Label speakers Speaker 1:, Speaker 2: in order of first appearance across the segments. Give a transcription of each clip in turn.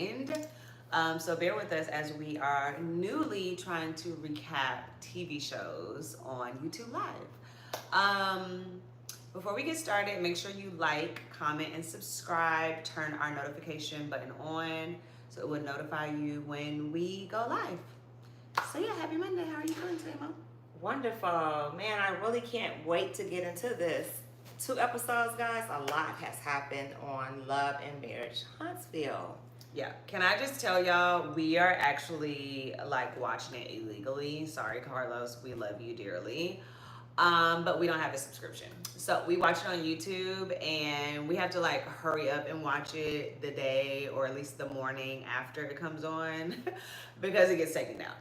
Speaker 1: behind. So bear with us as we are newly trying to recap TV shows on YouTube Live. Before we get started, make sure you like, comment, and subscribe. Turn our notification button on so it will notify you when we go live. So yeah, happy Monday. How are you doing today, Mom?
Speaker 2: Wonderful. Man, I really can't wait to get into this. 2 episodes, guys. A lot has happened on Love and Marriage Huntsville.
Speaker 1: Yeah. Can I just tell y'all, we are actually like watching it illegally. Sorry, Carlos. We love you dearly. But we don't have a subscription. So we watch it on YouTube and we have to like hurry up and watch it the day or at least the morning after it comes on because it gets taken down.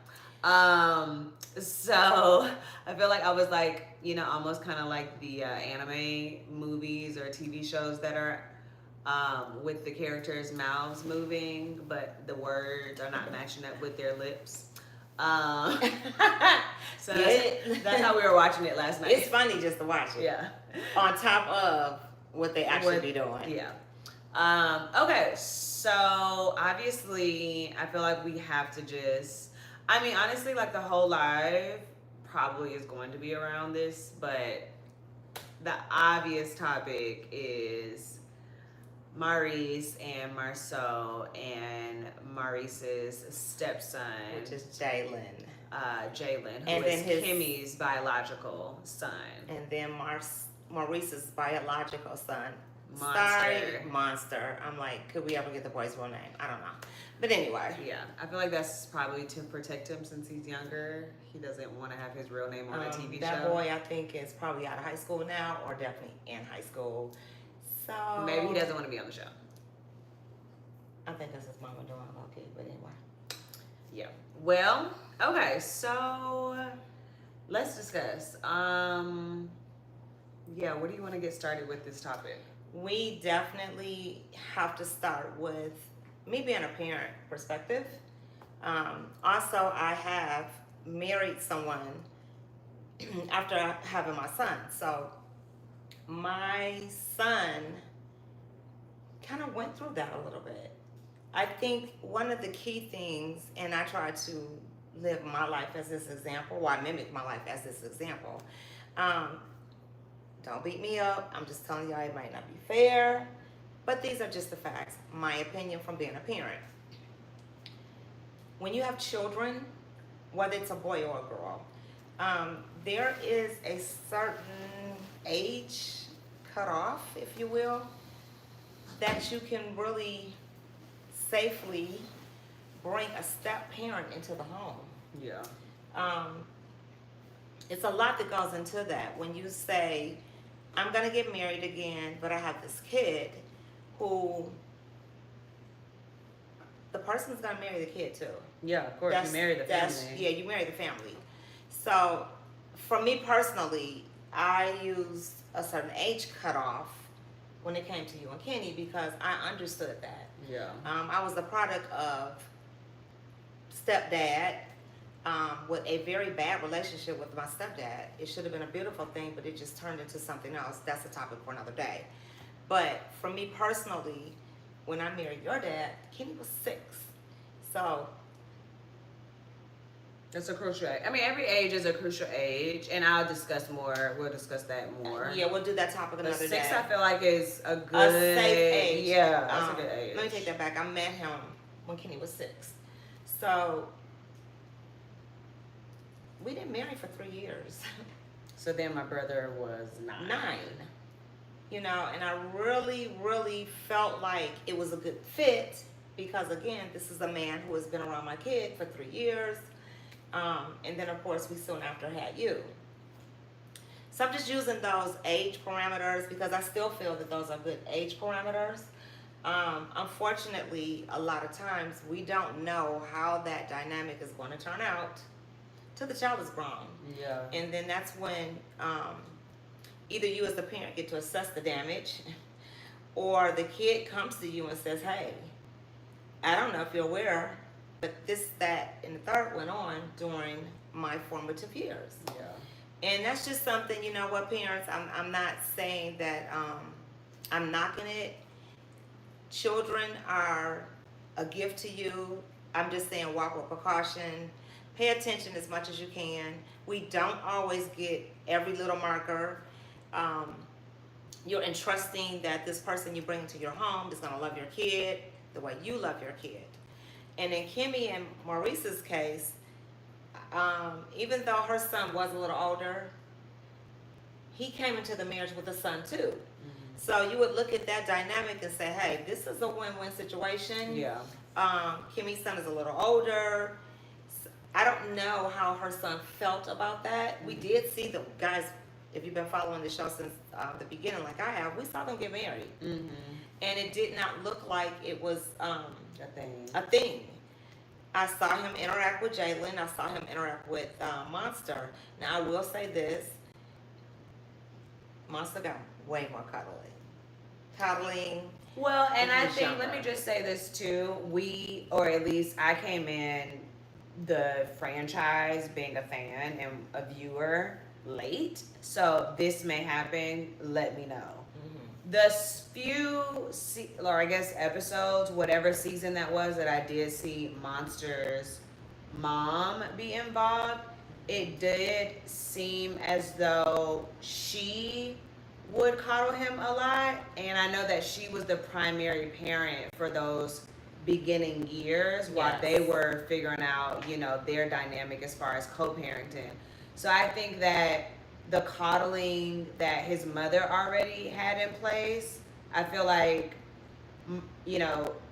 Speaker 1: So I feel like I was like, almost kind of like the anime movies or TV shows that are with the characters' mouths moving, but the words are not matching up with their lips. Um, so that's how we were watching it last night.
Speaker 2: It's funny just to watch it.
Speaker 1: Yeah.
Speaker 2: On top of what they actually be doing.
Speaker 1: Yeah. Okay, so obviously I feel like we have to honestly, like the whole live probably is going to be around this, but the obvious topic is Maurice and Marceau and Maurice's stepson,
Speaker 2: which is Jalen.
Speaker 1: Jalen, who is Kimmy's biological son.
Speaker 2: And then Maurice's biological son. Monster. I'm like, could we ever get the boy's real name? I don't know. But anyway.
Speaker 1: Yeah, I feel like that's probably to protect him since he's younger. He doesn't want to have his real name on a TV show.
Speaker 2: That boy, I think, is probably out of high school now or definitely in high school. So
Speaker 1: maybe he doesn't want to be on the show.
Speaker 2: I think that's his mama doing okay, but anyway.
Speaker 1: Yeah. Well, okay, so let's discuss. Yeah, where do you want to get started with this topic?
Speaker 2: We definitely have to start with me being a parent perspective. Also, I have married someone after having my son. So my son kind of went through that a little bit. I think one of the key things, and I try to live my life as this example, or I mimic my life as this example. Don't beat me up. I'm just telling y'all it might not be fair, but these are just the facts. My opinion from being a parent. When you have children, whether it's a boy or a girl, there is a certain age cutoff, if you will, that you can really safely bring a step parent into the home.
Speaker 1: Yeah.
Speaker 2: It's a lot that goes into that. When you say, I'm going to get married again, but I have this kid who the person's going to marry the kid too.
Speaker 1: Yeah, of course. You marry the family.
Speaker 2: Yeah, you marry the family. So for me personally, I used a certain age cutoff when it came to you and Kenny because I understood that.
Speaker 1: Yeah.
Speaker 2: I was the product of stepdad with a very bad relationship with my stepdad. It should have been a beautiful thing, but it just turned into something else. That's a topic for another day. But for me personally, when I married your dad, Kenny was 6. So
Speaker 1: that's a crucial age. I mean, every age is a crucial age, and I'll discuss more. We'll discuss that more.
Speaker 2: Yeah, we'll do that topic another day.
Speaker 1: 6, I feel like, is a safe
Speaker 2: age.
Speaker 1: Yeah, that's a good age.
Speaker 2: Let me take that back. I met him when Kenny was 6. So we didn't marry for 3 years.
Speaker 1: So then my brother was 9.
Speaker 2: And I really, really felt like it was a good fit because, again, this is a man who has been around my kid for 3 years. And then, of course, we soon after had you. So I'm just using those age parameters because I still feel that those are good age parameters. Unfortunately, a lot of times we don't know how that dynamic is going to turn out till the child is grown.
Speaker 1: Yeah.
Speaker 2: And then that's when either you as the parent get to assess the damage or the kid comes to you and says, hey, I don't know if you're aware, but this, that, and the third went on during my formative years.
Speaker 1: Yeah.
Speaker 2: And that's just something, you know what, parents, I'm not saying that I'm knocking it. Children are a gift to you. I'm just saying walk with precaution. Pay attention as much as you can. We don't always get every little marker. Um, you're entrusting that this person you bring into your home is going to love your kid the way you love your kid. And in Kimmy and Maurice's case, even though her son was a little older, he came into the marriage with a son too. Mm-hmm. So you would look at that dynamic and say, hey, this is a win-win situation.
Speaker 1: Yeah.
Speaker 2: Kimmy's son is a little older. I don't know how her son felt about that. Mm-hmm. We did see the guys, if you've been following the show since the beginning like I have, we saw them get married. Mm-hmm. And it did not look like it was a thing. I saw him interact with Jalen. I saw him interact with Monster. Now, I will say this. Monster got way more cuddling.
Speaker 1: Well, and I think, let me just say this too. We, or at least I came in the franchise being a fan and a viewer late. So this may happen. Let me know. The few, or I guess episodes, whatever season that was, that I did see Monster's mom be involved, it did seem as though she would coddle him a lot. And I know that she was the primary parent for those beginning years while they were figuring out, their dynamic as far as co-parenting. So I think that the coddling that his mother already had in place, I feel like,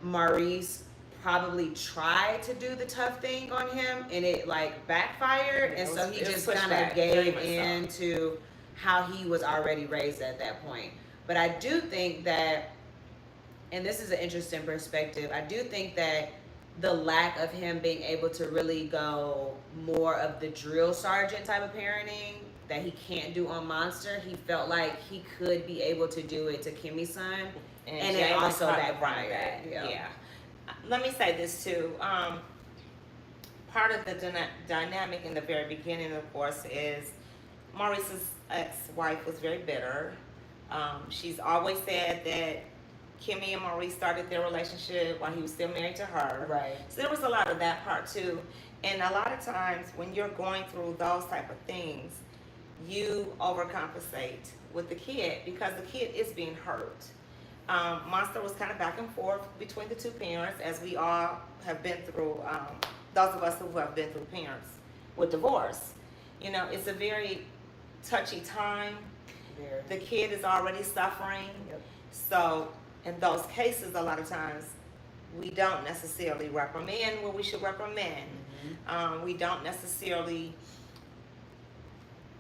Speaker 1: Maurice probably tried to do the tough thing on him and it backfired. And so he just kind of gave in to how he was already raised at that point. But I do think that, and this is an interesting perspective, I do think that the lack of him being able to really go more of the drill sergeant type of parenting that he can't do on Monster, he felt like he could be able to do it to Kimmy's son, and it also backfired.
Speaker 2: Yeah. Let me say this too. Part of the dynamic in the very beginning, of course, is Maurice's ex-wife was very bitter. She's always said that Kimmy and Maurice started their relationship while he was still married to her.
Speaker 1: Right.
Speaker 2: So there was a lot of that part too. And a lot of times when you're going through those type of things, you overcompensate with the kid because the kid is being hurt. Monster was kind of back and forth between the two parents, as we all have been through, those of us who have been through parents with divorce. It's a very touchy time.
Speaker 1: Very.
Speaker 2: The kid is already suffering.
Speaker 1: Yep.
Speaker 2: So in those cases, a lot of times, we don't necessarily reprimand what we should reprimand. Mm-hmm. We don't necessarily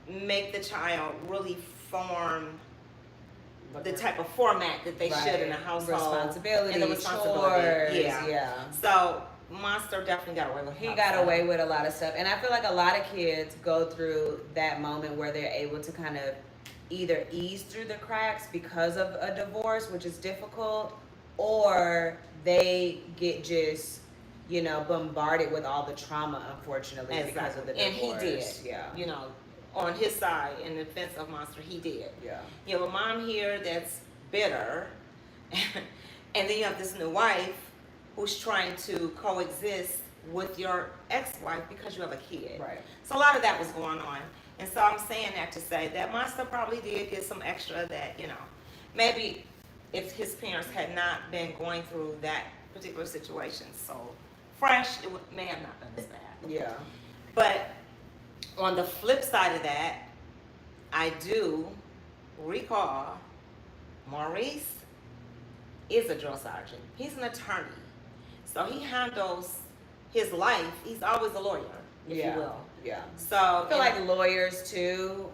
Speaker 2: make the child really form the type of format that they should in a household.
Speaker 1: Responsibility,
Speaker 2: and the responsibility.
Speaker 1: Chores, yeah.
Speaker 2: So Monster definitely got away with
Speaker 1: He got away with a lot of stuff. And I feel like a lot of kids go through that moment where they're able to kind of either ease through the cracks because of a divorce, which is difficult, or they get just bombarded with all the trauma, unfortunately, because of the divorce.
Speaker 2: And he did.
Speaker 1: Yeah.
Speaker 2: On his side, in defense of Monster, he did.
Speaker 1: Yeah.
Speaker 2: You have a mom here that's bitter, and then you have this new wife who's trying to coexist with your ex-wife because you have a kid.
Speaker 1: Right.
Speaker 2: So a lot of that was going on. And so I'm saying that to say that Monster probably did get some extra that, maybe if his parents had not been going through that particular situation so fresh, it may have not been as bad.
Speaker 1: Yeah.
Speaker 2: But on the flip side of that, I do recall Maurice is a drill sergeant. He's an attorney. So he handles his life. He's always a lawyer, if you will.
Speaker 1: Yeah.
Speaker 2: So
Speaker 1: I feel like lawyers too,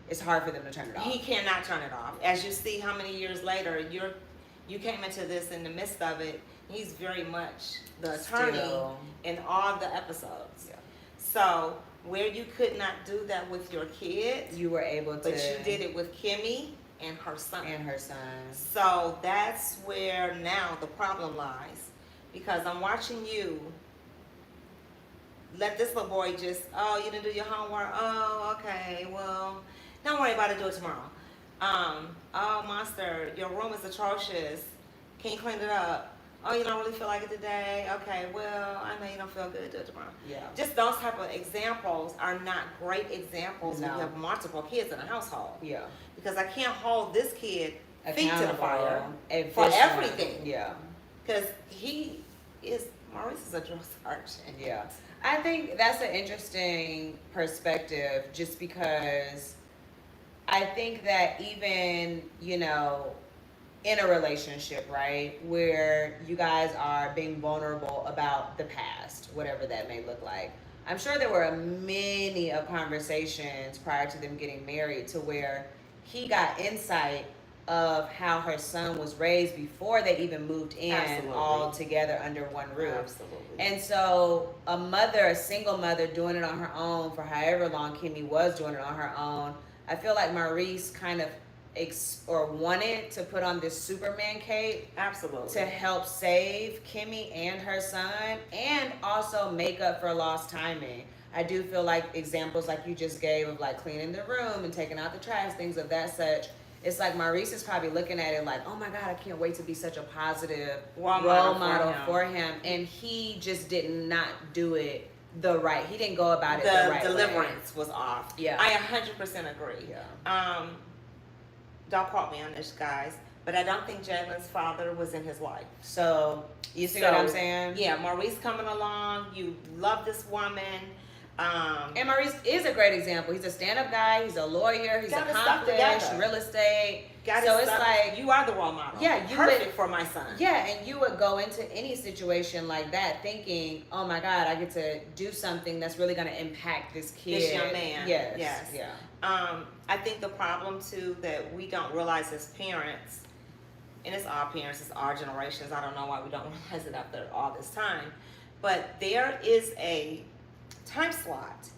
Speaker 1: it's hard for them to turn it off.
Speaker 2: He cannot turn it off. As you see how many years later you came into this in the midst of it, he's very much the attorney in all the episodes. Yeah. So where you could not do that with your kids,
Speaker 1: you were able to.
Speaker 2: But you did it with Kimmy and her son. So that's where now the problem lies. Because I'm watching you let this little boy just, oh, you didn't do your homework. Oh, okay, well, don't worry about it, do it tomorrow. Oh, Monster, your room is atrocious. Can you clean it up? Oh, you don't really feel like it today? Okay, well, I know you don't feel good. Do it tomorrow.
Speaker 1: Yeah.
Speaker 2: Just those type of examples are not great examples when
Speaker 1: No.
Speaker 2: you have multiple kids in a household.
Speaker 1: Yeah.
Speaker 2: Because I can't hold this kid feet to the fire
Speaker 1: Accountable,
Speaker 2: for
Speaker 1: efficient.
Speaker 2: everything.
Speaker 1: Yeah.
Speaker 2: Because Maurice is a drill sergeant.
Speaker 1: Yeah. I think that's an interesting perspective just because I think that even, in a relationship, right, where you guys are being vulnerable about the past, whatever that may look like. I'm sure there were many of conversations prior to them getting married to where he got insight of how her son was raised before they even moved in. Absolutely. All together under one roof.
Speaker 2: Absolutely.
Speaker 1: And so a single mother doing it on her own for however long Kimmy was doing it on her own, I feel like Maurice kind of wanted to put on this Superman cape.
Speaker 2: Absolutely.
Speaker 1: To help save Kimmy and her son and also make up for lost timing. I do feel like examples like you just gave of like cleaning the room and taking out the trash, things of that such. It's like Maurice is probably looking at it like, oh my God, I can't wait to be such a positive role model for him. And he just did not do it he didn't go about it the right way.
Speaker 2: The deliverance was off.
Speaker 1: Yeah.
Speaker 2: I 100% agree.
Speaker 1: Yeah.
Speaker 2: Don't quote me on this, guys, but I don't think Jalen's father was in his life.
Speaker 1: So, you see what I'm saying?
Speaker 2: Yeah, Maurice coming along, you love this woman.
Speaker 1: And Maurice is a great example. He's a stand-up guy. He's a lawyer. He's accomplished, real estate. So it's like
Speaker 2: you are the role model.
Speaker 1: Yeah,
Speaker 2: perfect for my son.
Speaker 1: Yeah, and you would go into any situation like that thinking, "Oh my God, I get to do something that's really going to impact this kid,
Speaker 2: this young man."
Speaker 1: Yes. Yeah.
Speaker 2: I think the problem too that we don't realize as parents, and it's our parents, it's our generations. I don't know why we don't realize it after all this time, but there is a time slot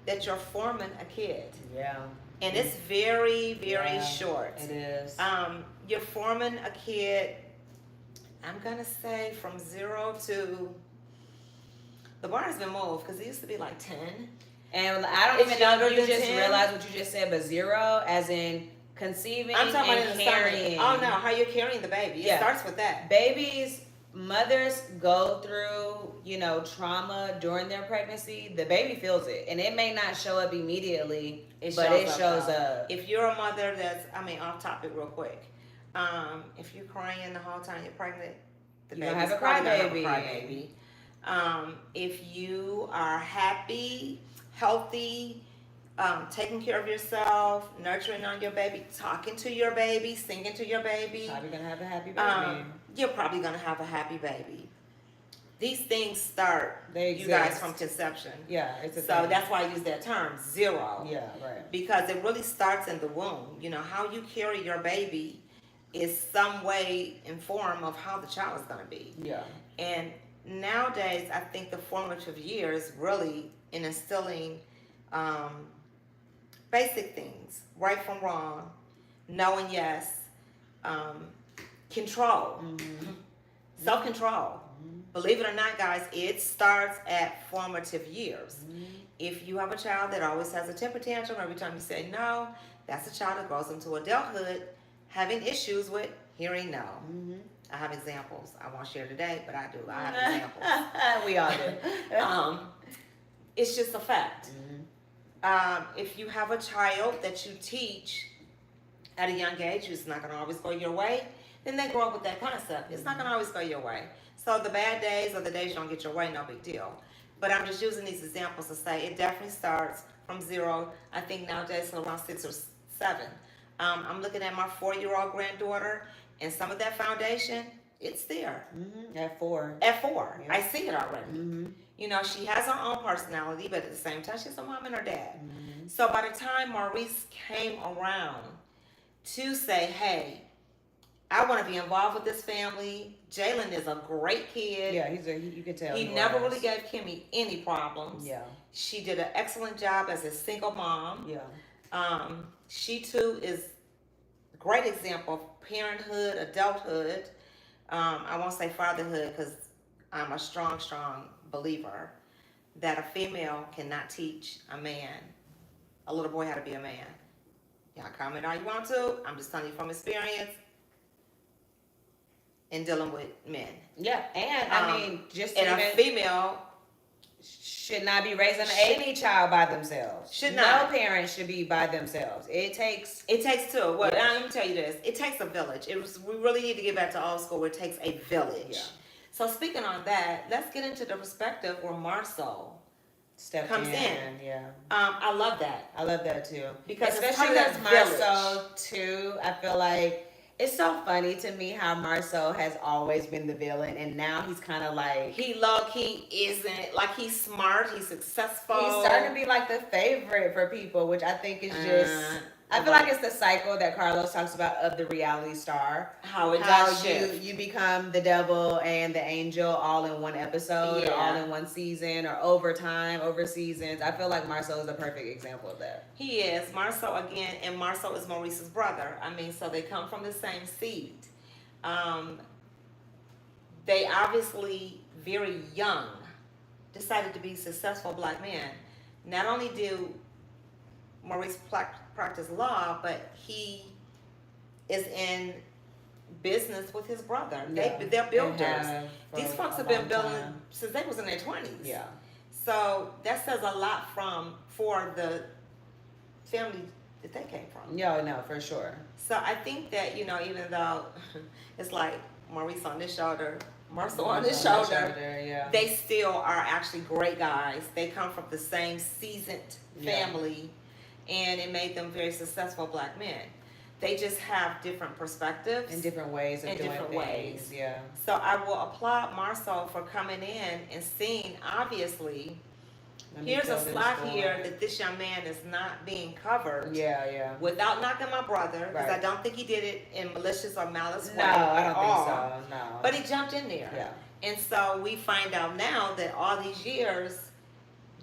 Speaker 2: that you're forming a kid.
Speaker 1: Yeah.
Speaker 2: And it's very, very short.
Speaker 1: It is.
Speaker 2: You're forming a kid, I'm going to say from 0 to, the bar has been moved because it used to be like 10.
Speaker 1: And I don't even know if you just realized what you just said, but 0 as in conceiving and carrying.
Speaker 2: Oh no, how you're carrying the baby. It starts with that.
Speaker 1: Mothers go through, trauma during their pregnancy. The baby feels it. And it may not show up immediately, but it shows up.
Speaker 2: If you're a mother off topic real quick. If you're crying the whole time you're pregnant, the baby's
Speaker 1: have a crybaby.
Speaker 2: If you are happy, healthy, taking care of yourself, nurturing on your baby, talking to your baby, singing to your baby.
Speaker 1: Probably gonna have a happy baby.
Speaker 2: You're probably gonna have a happy baby. These things start, you guys, from conception.
Speaker 1: Yeah, it's
Speaker 2: that's why I use that term, 0.
Speaker 1: Yeah, right.
Speaker 2: Because it really starts in the womb. How you carry your baby is some way in form of how the child is gonna be.
Speaker 1: Yeah.
Speaker 2: And nowadays, I think the formative years really in instilling basic things, right from wrong, no and yes, control, self-control. Mm-hmm. Believe it or not, guys, it starts at formative years. Mm-hmm. If you have a child that always has a temper tantrum every time you say no, that's a child that grows into adulthood having issues with hearing no. Mm-hmm. I have examples. I won't share today, but I do. I have examples.
Speaker 1: We all do.
Speaker 2: It's just a fact. Mm-hmm. If you have a child that you teach at a young age, it's not going to always go your way, then they grow up with that concept. It's not going to always go your way. So the bad days or the days you don't get your way, no big deal. But I'm just using these examples to say it definitely starts from 0. I think nowadays around 6 or 7. I'm looking at my 4-year-old granddaughter, and some of that foundation, it's there.
Speaker 1: Mm-hmm. At 4.
Speaker 2: At 4.
Speaker 1: Yeah.
Speaker 2: I see it already. Mm-hmm. She has her own personality, but at the same time, she's a mom and her dad. Mm-hmm. So by the time Maurice came around to say, hey, I want to be involved with this family. Jalen is a great kid.
Speaker 1: Yeah, you can tell.
Speaker 2: He never really gave Kimmy any problems.
Speaker 1: Yeah.
Speaker 2: She did an excellent job as a single mom.
Speaker 1: Yeah.
Speaker 2: She too is a great example of parenthood, adulthood. I won't say fatherhood because I'm a strong believer that a female cannot teach a little boy how to be a man. Y'all comment all you want to. I'm just telling you from experience. in dealing with men.
Speaker 1: Yeah, and I mean, just
Speaker 2: and
Speaker 1: even
Speaker 2: a female
Speaker 1: should not be raising any child by themselves.
Speaker 2: Should not.
Speaker 1: No parent should be by themselves. It takes
Speaker 2: two. Well, let me tell you this. It takes a village. We really need to get back to old school where it takes a village.
Speaker 1: Yeah.
Speaker 2: So speaking on that, let's get into the perspective where Marcel comes in.
Speaker 1: Yeah.
Speaker 2: I love that.
Speaker 1: I love that too.
Speaker 2: Because
Speaker 1: especially as Marcel too, I feel like it's so funny to me how Marcel has always been the villain, and now he's kind of like
Speaker 2: he low-key isn't, like, he's smart, he's successful.
Speaker 1: He's starting to be like the favorite for people, which I think is just. I feel like it's the cycle that Carlos talks about of the reality star.
Speaker 2: How it does shift.
Speaker 1: You become the devil and the angel all in one episode, or all in one season, or over time, over seasons. I feel like Marcel is the perfect example of that.
Speaker 2: He is. Marcel again, and Marcel is Maurice's brother. I mean, so they come from the same seed. They obviously, very young, decided to be successful black men. Not only do Maurice practice law, but he is in business with his brother.
Speaker 1: Yeah.
Speaker 2: They're builders. These folks have been building since they was in their 20s.
Speaker 1: Yeah.
Speaker 2: So that says a lot for the family that they came from.
Speaker 1: Yeah, no, for sure.
Speaker 2: So I think that, even though it's like Maurice on this shoulder, Marcel on this shoulder,
Speaker 1: yeah.
Speaker 2: they still are actually great guys. They come from the same seasoned family. And it made them very successful black men. They just have different perspectives.
Speaker 1: And different ways of doing things.
Speaker 2: Ways.
Speaker 1: Yeah.
Speaker 2: So I will applaud Marcel for coming in and seeing, obviously, here's a slot here that this young man is not being covered.
Speaker 1: Yeah.
Speaker 2: Without knocking my brother, because I don't think he did it in malicious or malice way.
Speaker 1: No, I don't think so. No.
Speaker 2: But he jumped in there.
Speaker 1: Yeah.
Speaker 2: And so we find out now that all these years,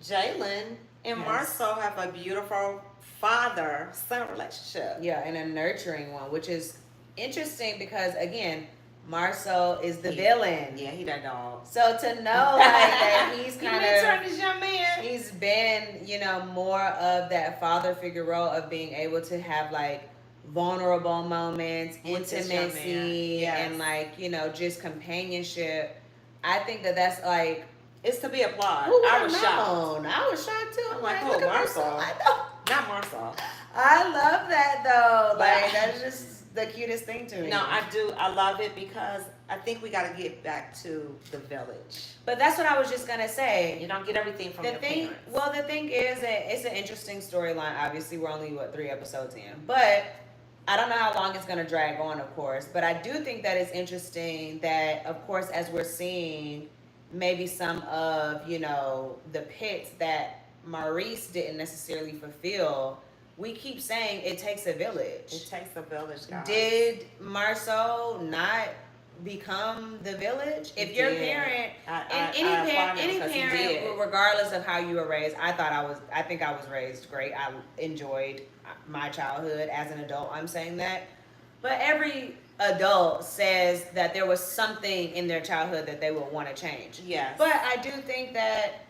Speaker 2: Jalen and Marcel have a beautiful father-son relationship.
Speaker 1: Yeah, and a nurturing one, which is interesting because, again, Marcel is the villain.
Speaker 2: Yeah, he that dog.
Speaker 1: So to know like that he's kind of
Speaker 2: this young man.
Speaker 1: He's been, more of that father figure role of being able to have like vulnerable moments, intimacy, and like, just companionship. I think that's like
Speaker 2: it's to be applauded.
Speaker 1: I was shocked. I was shocked too.
Speaker 2: I'm like, oh, Marcel. I know. Not Marcel.
Speaker 1: I love that though. Like that's just the cutest thing to me.
Speaker 2: No, I do. I love it because I think we got to get back to the village.
Speaker 1: But that's what I was just gonna say.
Speaker 2: You don't get everything from your parents.
Speaker 1: Well, the thing is that it's an interesting storyline. Obviously, we're only 3 episodes in, but I don't know how long it's gonna drag on, of course. But I do think that it's interesting that, of course, as we're seeing maybe some of the pits that Maurice didn't necessarily fulfill, we keep saying it takes a village.
Speaker 2: It takes a village, guys.
Speaker 1: Did Marcel not become the village? If your parent, any parent, regardless of how you were raised, I think I was raised great. I enjoyed my childhood as an adult. I'm saying that, but every adult says that there was something in their childhood that they would want to change.
Speaker 2: Yes.
Speaker 1: But I do think that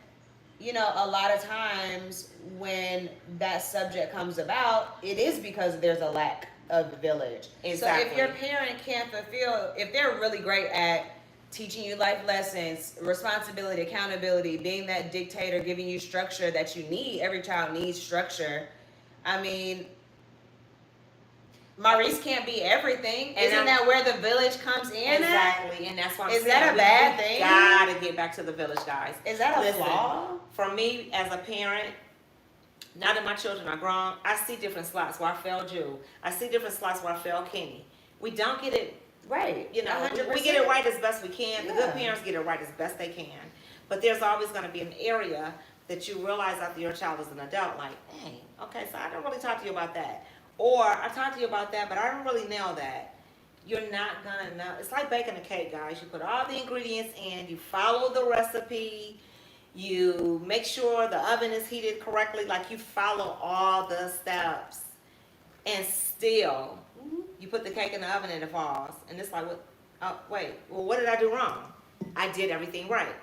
Speaker 1: a lot of times when that subject comes about, it is because there's a lack of the village.
Speaker 2: Exactly.
Speaker 1: So if your parent can't fulfill, if they're really great at teaching you life lessons, responsibility, accountability, being that dictator, giving you structure that you need, every child needs structure. I mean, Maurice can't be everything. Isn't that where the village comes in?
Speaker 2: Exactly, and that's why I'm saying.
Speaker 1: Is that a bad thing?
Speaker 2: Gotta get back to the village, guys.
Speaker 1: Is that a flaw?
Speaker 2: For me, as a parent, now that my children are grown, I see different slots where I failed you. I see different slots where I failed Kenny. We don't get it right. 100%. We get it right as best we can. The good parents get it right as best they can. But there's always going to be an area that you realize after your child is an adult, like, dang, okay, so I didn't really talk to you about that. Or I talked to you about that, but I didn't really nail that. You're not going to know. It's like baking a cake, guys. You put all the ingredients in. You follow the recipe. You make sure the oven is heated correctly. Like, you follow all the steps. And still, you put the cake in the oven and it falls. And it's like, what did I do wrong? I did everything right.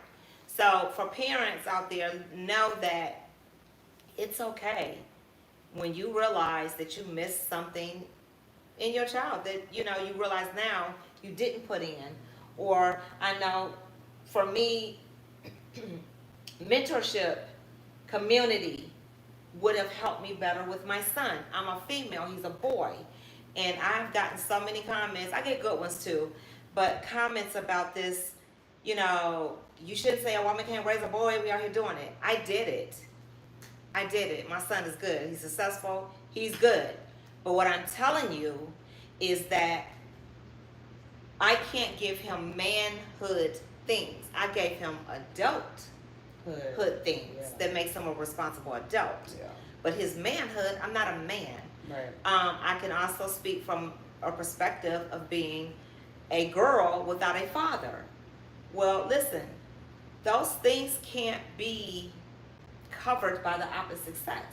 Speaker 2: So for parents out there, know that it's okay when you realize that you missed something in your child, that you realize now you didn't put in. Or I know for me, mentorship, community would have helped me better with my son. I'm a female, he's a boy. And I've gotten so many comments, I get good ones too, but comments about this, you know, you shouldn't say a woman can't raise a boy, we out here doing it. I did it. I did it. My son is good. He's successful. He's good. But what I'm telling you is that I can't give him manhood things. I gave him adulthood things that makes him a responsible adult.
Speaker 1: Yeah.
Speaker 2: But his manhood, I'm not a man.
Speaker 1: Right.
Speaker 2: I can also speak from a perspective of being a girl without a father. Well, listen, those things can't be covered by the opposite sex.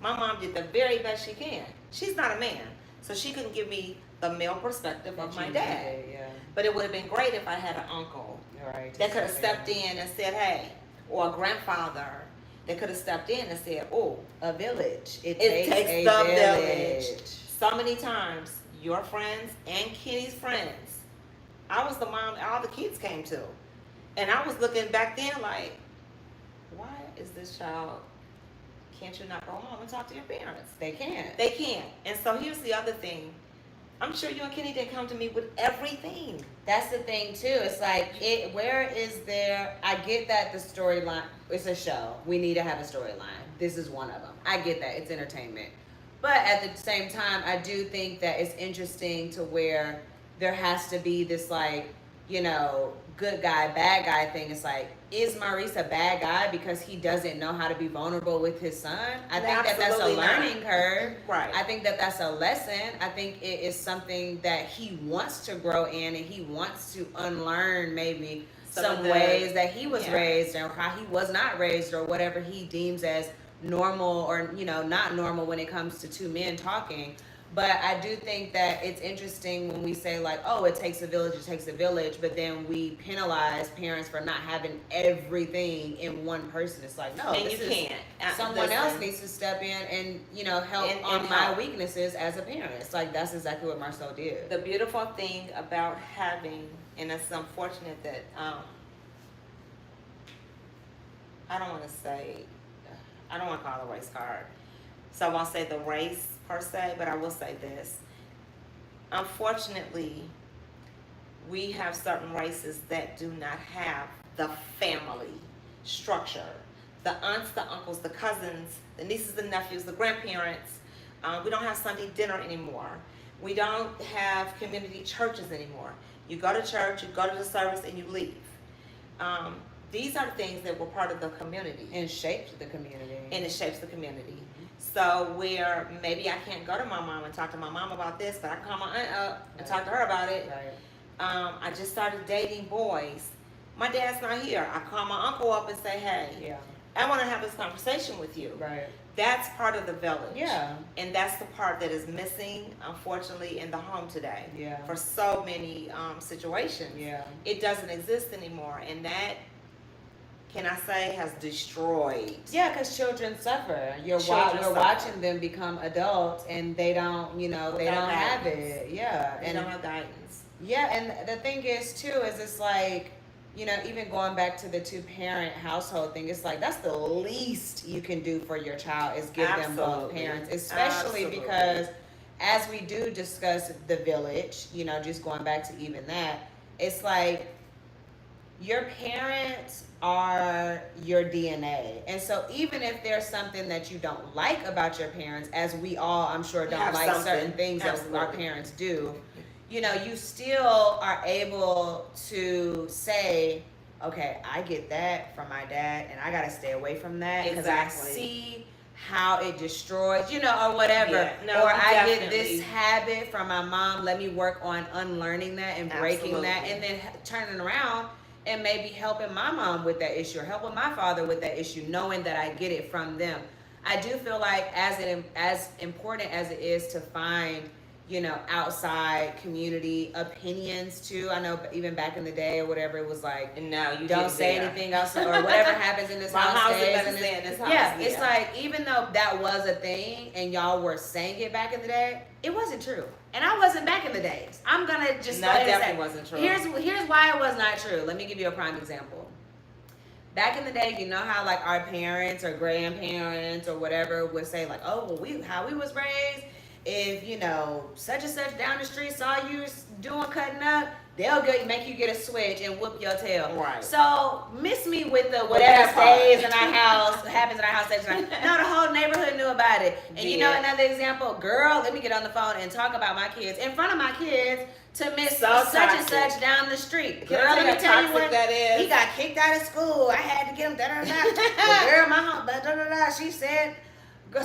Speaker 2: My mom did the very best she can. She's not a man, so she couldn't give me the male perspective of my dad. But it would have been great if I had an uncle that could have stepped in and said, hey, or a grandfather that could have stepped in and said, oh,
Speaker 1: A village. It
Speaker 2: takes
Speaker 1: takes
Speaker 2: the
Speaker 1: a
Speaker 2: village.
Speaker 1: village.
Speaker 2: So many times, your friends and Kenny's friends, I was the mom all the kids came to. And I was looking back then like, why is this child, can't you not go home and talk to your parents?
Speaker 1: They can't.
Speaker 2: They can't. And so here's the other thing. I'm sure you and Kenny didn't come to me with everything.
Speaker 1: That's the thing too. It's like, where is there? I get that the storyline. It's a show. We need to have a storyline. This is one of them. I get that. It's entertainment. But at the same time, I do think that it's interesting to where there has to be this, like, you know, good guy, bad guy thing. It's like, is Maurice a bad guy because he doesn't know how to be vulnerable with his son? I think that that's a
Speaker 2: Absolutely not.
Speaker 1: learning curve.
Speaker 2: Right.
Speaker 1: I think that that's a lesson. I think it is something that he wants to grow in, and he wants to unlearn maybe some ways that he was raised, or how he was not raised, or whatever he deems as normal or, you know, not normal when it comes to two men talking. But I do think that it's interesting when we say, like, oh, it takes a village, but then we penalize parents for not having everything in one person. It's like, no,
Speaker 2: and you can't.
Speaker 1: Someone else needs to step in and, you know, help on my weaknesses as a parent. It's like, that's exactly what Marcel did.
Speaker 2: The beautiful thing about having, and it's unfortunate that, I don't want to call it a race card. So I won't say the race per se, but I will say this. Unfortunately, we have certain races that do not have the family structure. The aunts, the uncles, the cousins, the nieces, the nephews, the grandparents. We don't have Sunday dinner anymore. We don't have community churches anymore. You go to church, you go to the service, and you leave. These are things that were part of the community.
Speaker 1: And shaped the community.
Speaker 2: And it shapes the community. So where maybe I can't go to my mom and talk to my mom about this, but I can call my aunt up and talk to her about it.
Speaker 1: Right.
Speaker 2: I just started dating boys. My dad's not here. I call my uncle up and say, hey, I want to have this conversation with you.
Speaker 1: Right.
Speaker 2: That's part of the village.
Speaker 1: Yeah.
Speaker 2: And that's the part that is missing, unfortunately, in the home today.
Speaker 1: Yeah.
Speaker 2: For so many situations.
Speaker 1: Yeah.
Speaker 2: It doesn't exist anymore. And that, can I say, has destroyed.
Speaker 1: Yeah, because children suffer. You're watching them become adults, and they don't, you know, they don't have it. Yeah.
Speaker 2: They don't have guidance.
Speaker 1: Yeah, and the thing is, too, is it's like, you know, even going back to the two-parent household thing, it's like, that's the least you can do for your child is give them both parents, especially because as we do discuss the village, you know, just going back to even that, it's like, your parents are your DNA. And so even if there's something that you don't like about your parents, as we all, I'm sure, don't like certain things that our parents do, you know, you still are able to say, okay, I get that from my dad, and I got to stay away from that because I see how it destroys, you know, or whatever.
Speaker 2: Yeah, no,
Speaker 1: or I get this habit from my mom. Let me work on unlearning that and breaking that, and then turning around and maybe helping my mom with that issue or helping my father with that issue, knowing that I get it from them. I do feel like as important as it is to find, outside community opinions too. I know even back in the day or whatever, it was like,
Speaker 2: And now you
Speaker 1: don't say anything else or whatever happens in this
Speaker 2: My
Speaker 1: house
Speaker 2: is
Speaker 1: stays
Speaker 2: better
Speaker 1: in this.
Speaker 2: stay in this house.
Speaker 1: Yeah, it's like, even though that was a thing and y'all were saying it back in the day, it wasn't true. And I wasn't back in the days. I'm gonna just
Speaker 2: No,
Speaker 1: go
Speaker 2: it
Speaker 1: ahead and
Speaker 2: definitely
Speaker 1: say,
Speaker 2: wasn't true.
Speaker 1: here's why it was not true. Let me give you a prime example. Back in the day, you know how like our parents or grandparents or whatever would say like, oh, well, how we was raised, if such and such down the street saw you doing cutting up, they'll make you get a switch and whoop your tail.
Speaker 2: Right.
Speaker 1: So miss me with the whatever stays in our house happens in our house. No, the whole neighborhood knew about it. And another example, girl, let me get on the phone and talk about my kids in front of my kids to miss such and such down the street. Girl, let me tell you what
Speaker 2: that is.
Speaker 1: He got kicked out of school. I had to get him. But girl, my mom, she said.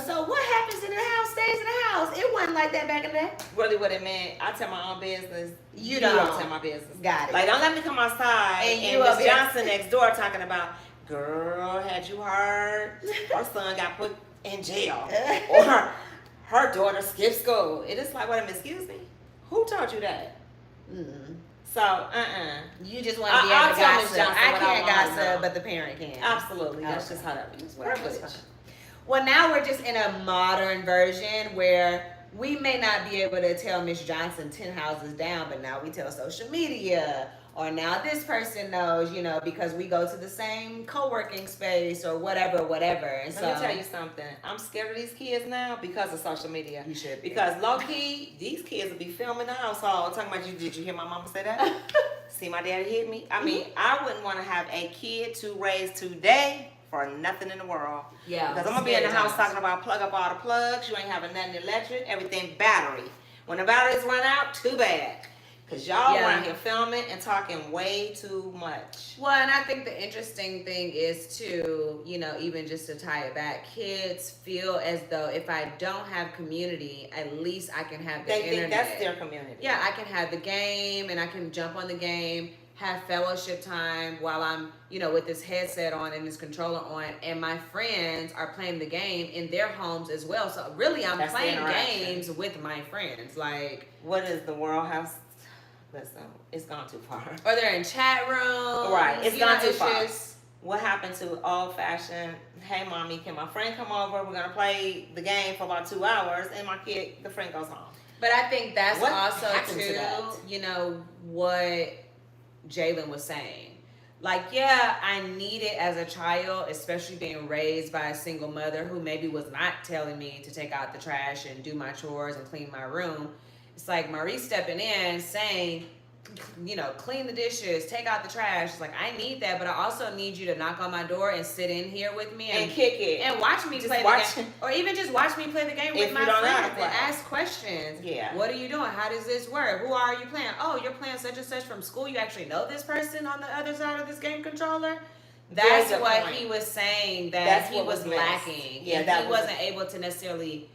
Speaker 1: So what happens in the house stays in the house. It wasn't like that back in the day.
Speaker 2: Really, what it meant, I tell my own business.
Speaker 1: You don't
Speaker 2: tell my business.
Speaker 1: Got it.
Speaker 2: Like, don't let me come outside and Miss Johnson next door talking about, girl, had you heard her son got put in jail or her daughter skipped school? It is like, wait a minute, excuse me, who told you that?
Speaker 1: Mm-hmm.
Speaker 2: So,
Speaker 1: You just want to be able to gossip. I can't gossip,
Speaker 2: know.
Speaker 1: but the parent can.
Speaker 2: Absolutely, that's just how that is. Privilege.
Speaker 1: Well, now we're just in a modern version where we may not be able to tell Miss Johnson 10 houses down, but now we tell social media, or now this person knows, because we go to the same co-working space or whatever. And
Speaker 2: Let me tell you something. I'm scared of these kids now because of social media.
Speaker 1: You should be.
Speaker 2: Because low-key, these kids will be filming the household talking about, did you hear my mama say that? See my daddy hit me? I mean, I wouldn't want to have a kid to raise today for nothing in the world.
Speaker 1: Yeah.
Speaker 2: Because I'm going to be in the house talking about plug up all the plugs. You ain't having nothing electric. Everything battery. When the batteries run out, too bad. Because y'all around here filming and talking way too much.
Speaker 1: Well, and I think the interesting thing is too, even just to tie it back, kids feel as though if I don't have community, at least I can have the internet.
Speaker 2: They think that's their community.
Speaker 1: Yeah, I can have the game and I can jump on the game, have fellowship time while I'm, with this headset on and this controller on, and my friends are playing the game in their homes as well. So really, I'm playing games with my friends. Like,
Speaker 2: what is the world house? Listen, it's gone too far.
Speaker 1: Or they're in chat rooms.
Speaker 2: Right, it's gone too far.
Speaker 1: Just,
Speaker 2: what happened to old-fashioned, hey, mommy, can my friend come over? We're going to play the game for about 2 hours, and the friend goes home.
Speaker 1: But I think that's
Speaker 2: what
Speaker 1: also, too,
Speaker 2: to
Speaker 1: what Jalen was saying. Like, yeah, I need it as a child, especially being raised by a single mother who maybe was not telling me to take out the trash and do my chores and clean my room. It's like Maurice stepping in saying, clean the dishes, take out the trash. It's like, I need that, but I also need you to knock on my door and sit in here with me
Speaker 2: and kick it
Speaker 1: and watch me play the game, or even just watch me play the game with my friends and ask questions.
Speaker 2: Yeah.
Speaker 1: What are you doing? How does this work? Who are you playing? Oh, you're playing such and such from school. You actually know this person on the other side of this game controller. That's what he was saying that he was lacking.
Speaker 2: Yeah,
Speaker 1: and he wasn't able to necessarily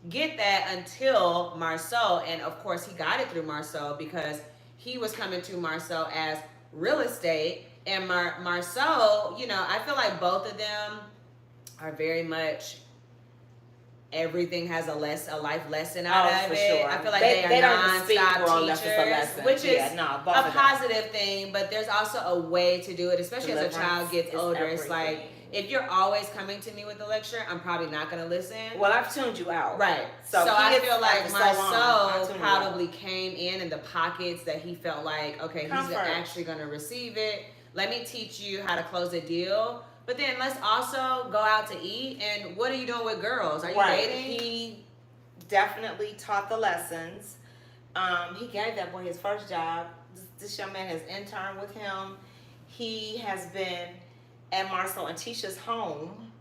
Speaker 1: get that until Marceau, and of course he got it through Marceau because he was coming to Marceau as real estate, and Marceau, I feel like both of them are very much, everything has a life lesson out of it.
Speaker 2: Sure.
Speaker 1: I feel like they are non-stop teachers, which is
Speaker 2: a
Speaker 1: positive thing, but there's also a way to do it, especially as a child gets older. It's like, if you're always coming to me with a lecture, I'm probably not going to listen.
Speaker 2: Well, I've tuned you out.
Speaker 1: Right. So I feel like Marceau probably came in the pockets that he felt like, okay, he's actually going to receive it. Let me teach you how to close a deal. But then let's also go out to eat. And what are you doing with girls? Are you dating?
Speaker 2: He definitely taught the lessons. He gave that boy his first job. This young man has interned with him. He has been at Marceau and Tisha's home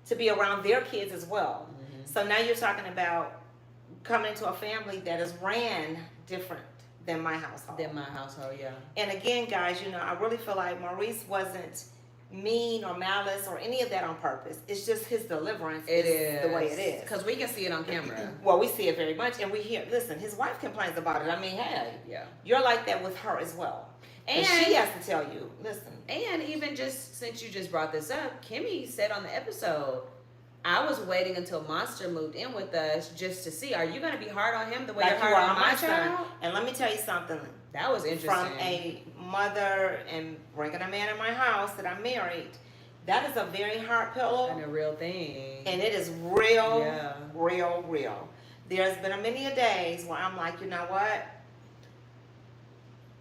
Speaker 2: to be around their kids as well. Mm-hmm. So now you're talking about coming into a family that is ran different than my household.
Speaker 1: Yeah.
Speaker 2: And again, guys, I really feel like Maurice wasn't mean or malice or any of that on purpose. It's just his deliverance is the way it is.
Speaker 1: Because we can see it on camera.
Speaker 2: Well, we see it very much, and we hear, listen, his wife complains about it. I mean, hey, you're like that with her as well. And she has to tell you, listen.
Speaker 1: And even just since you just brought this up, Kimmy said on the episode, I was waiting until Monster moved in with us just to see, are you going to be hard on him the way
Speaker 2: Like
Speaker 1: you're hard on my child?
Speaker 2: And let me tell you something.
Speaker 1: That was interesting.
Speaker 2: From a mother and bringing a man in my house that I'm married, that is a very hard pillow.
Speaker 1: And a real thing.
Speaker 2: And it is real, real. There's been many a days where I'm like, you know what?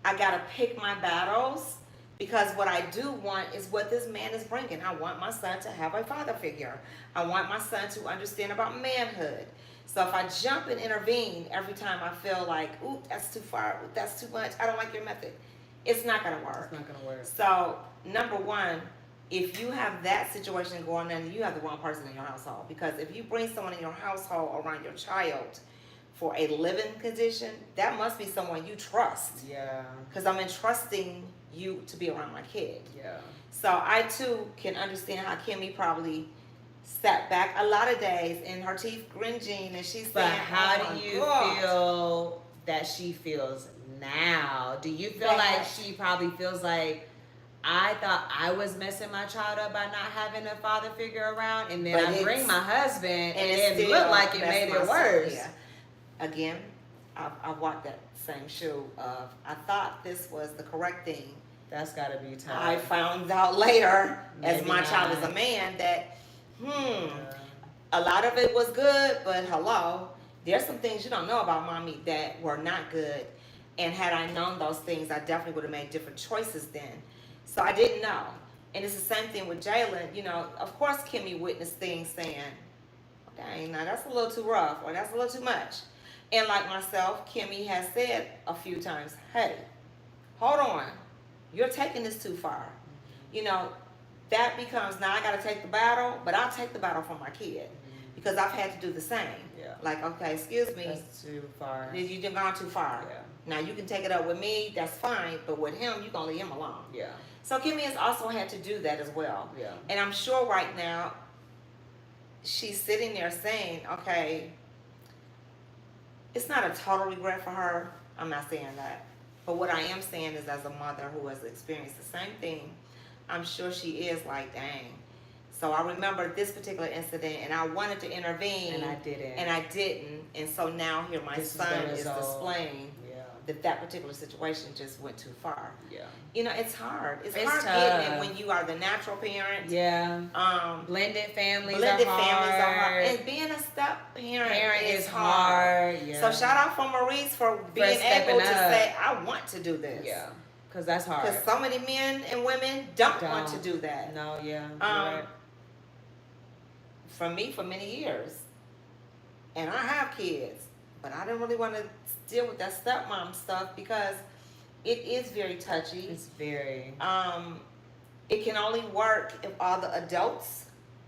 Speaker 2: I got to pick my battles. Because what I do want is what this man is bringing. I want my son to have a father figure. I want my son to understand about manhood. So if I jump and intervene every time I feel like, ooh, that's too far, ooh, that's too much, I don't like your method, it's not going to work.
Speaker 1: It's not going to work.
Speaker 2: So, number one, if you have that situation going on, you have the wrong person in your household. Because if you bring someone in your household around your child for a living condition, that must be someone you trust.
Speaker 1: Yeah.
Speaker 2: Because I'm entrusting you to be around my kid.
Speaker 1: Yeah.
Speaker 2: So I too can understand how Kimmy probably sat back a lot of days and her teeth gringing and she's
Speaker 1: But
Speaker 2: saying,
Speaker 1: how do you feel that she feels now? Do you feel like she probably feels like, I thought I was messing my child up by not having a father figure around, and then I bring my husband and it looked like it made it worse.
Speaker 2: Yeah. Again, I walked that same shoe of, I thought this was the correct thing.
Speaker 1: That's gotta be tough.
Speaker 2: I found out later, as
Speaker 1: Maybe
Speaker 2: my child is a man, that, a lot of it was good, but hello, there's some things you don't know about mommy that were not good. And had I known those things, I definitely would have made different choices then. So I didn't know. And it's the same thing with Jalen. You know, of course Kimmy witnessed things saying, dang, now that's a little too rough, or that's a little too much. And like myself, Kimmy has said a few times, hey, hold on, you're taking this too far. You know, that becomes, now I got to take the battle, but I'll take the battle for my kid because I've had to do the same.
Speaker 1: Yeah.
Speaker 2: Like, okay, excuse me.
Speaker 1: That's too far.
Speaker 2: You've gone too far.
Speaker 1: Yeah.
Speaker 2: Now you can take it up with me, that's fine, but with him, you're going to leave him alone.
Speaker 1: Yeah.
Speaker 2: So Kimmy has also had to do that as well.
Speaker 1: Yeah.
Speaker 2: And I'm sure right now, she's sitting there saying, okay, it's not a total regret for her. I'm not saying that. But what I am saying is, as a mother who has experienced the same thing, I'm sure she is like, dang. So I remember this particular incident, and I wanted to intervene.
Speaker 1: And I didn't.
Speaker 2: And I didn't. And so now here my son is displaying that particular situation just went too far.
Speaker 1: Yeah.
Speaker 2: You know, it's hard. It's hard
Speaker 1: tough.
Speaker 2: getting it when you are the natural parent.
Speaker 1: Yeah. Blended families are
Speaker 2: hard. And being a step parent is hard.
Speaker 1: Yeah.
Speaker 2: So shout out for Maurice for being able to say, I want to do this.
Speaker 1: Yeah. Because that's hard.
Speaker 2: Because so many men and women don't want to do that.
Speaker 1: No, yeah.
Speaker 2: Right. For me, for many years. And I have kids. But I didn't really want to deal with that stepmom stuff because it is very touchy.
Speaker 1: It's very.
Speaker 2: It can only work if all the adults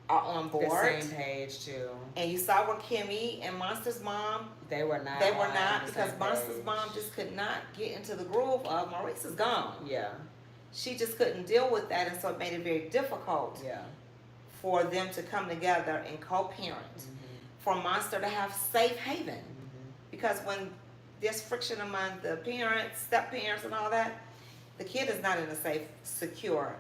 Speaker 2: are on board.
Speaker 1: The same page too.
Speaker 2: And you saw where Kimmy and Monster's mom.
Speaker 1: They were not.
Speaker 2: They were not because Monster's mom just could not get into the groove of Maurice is gone.
Speaker 1: Yeah.
Speaker 2: She just couldn't deal with that, and so it made it very difficult.
Speaker 1: Yeah.
Speaker 2: For them to come together and co-parent. For Monster to have safe haven. Because when there's friction among the parents, step-parents and all that, the kid is not in a safe, secure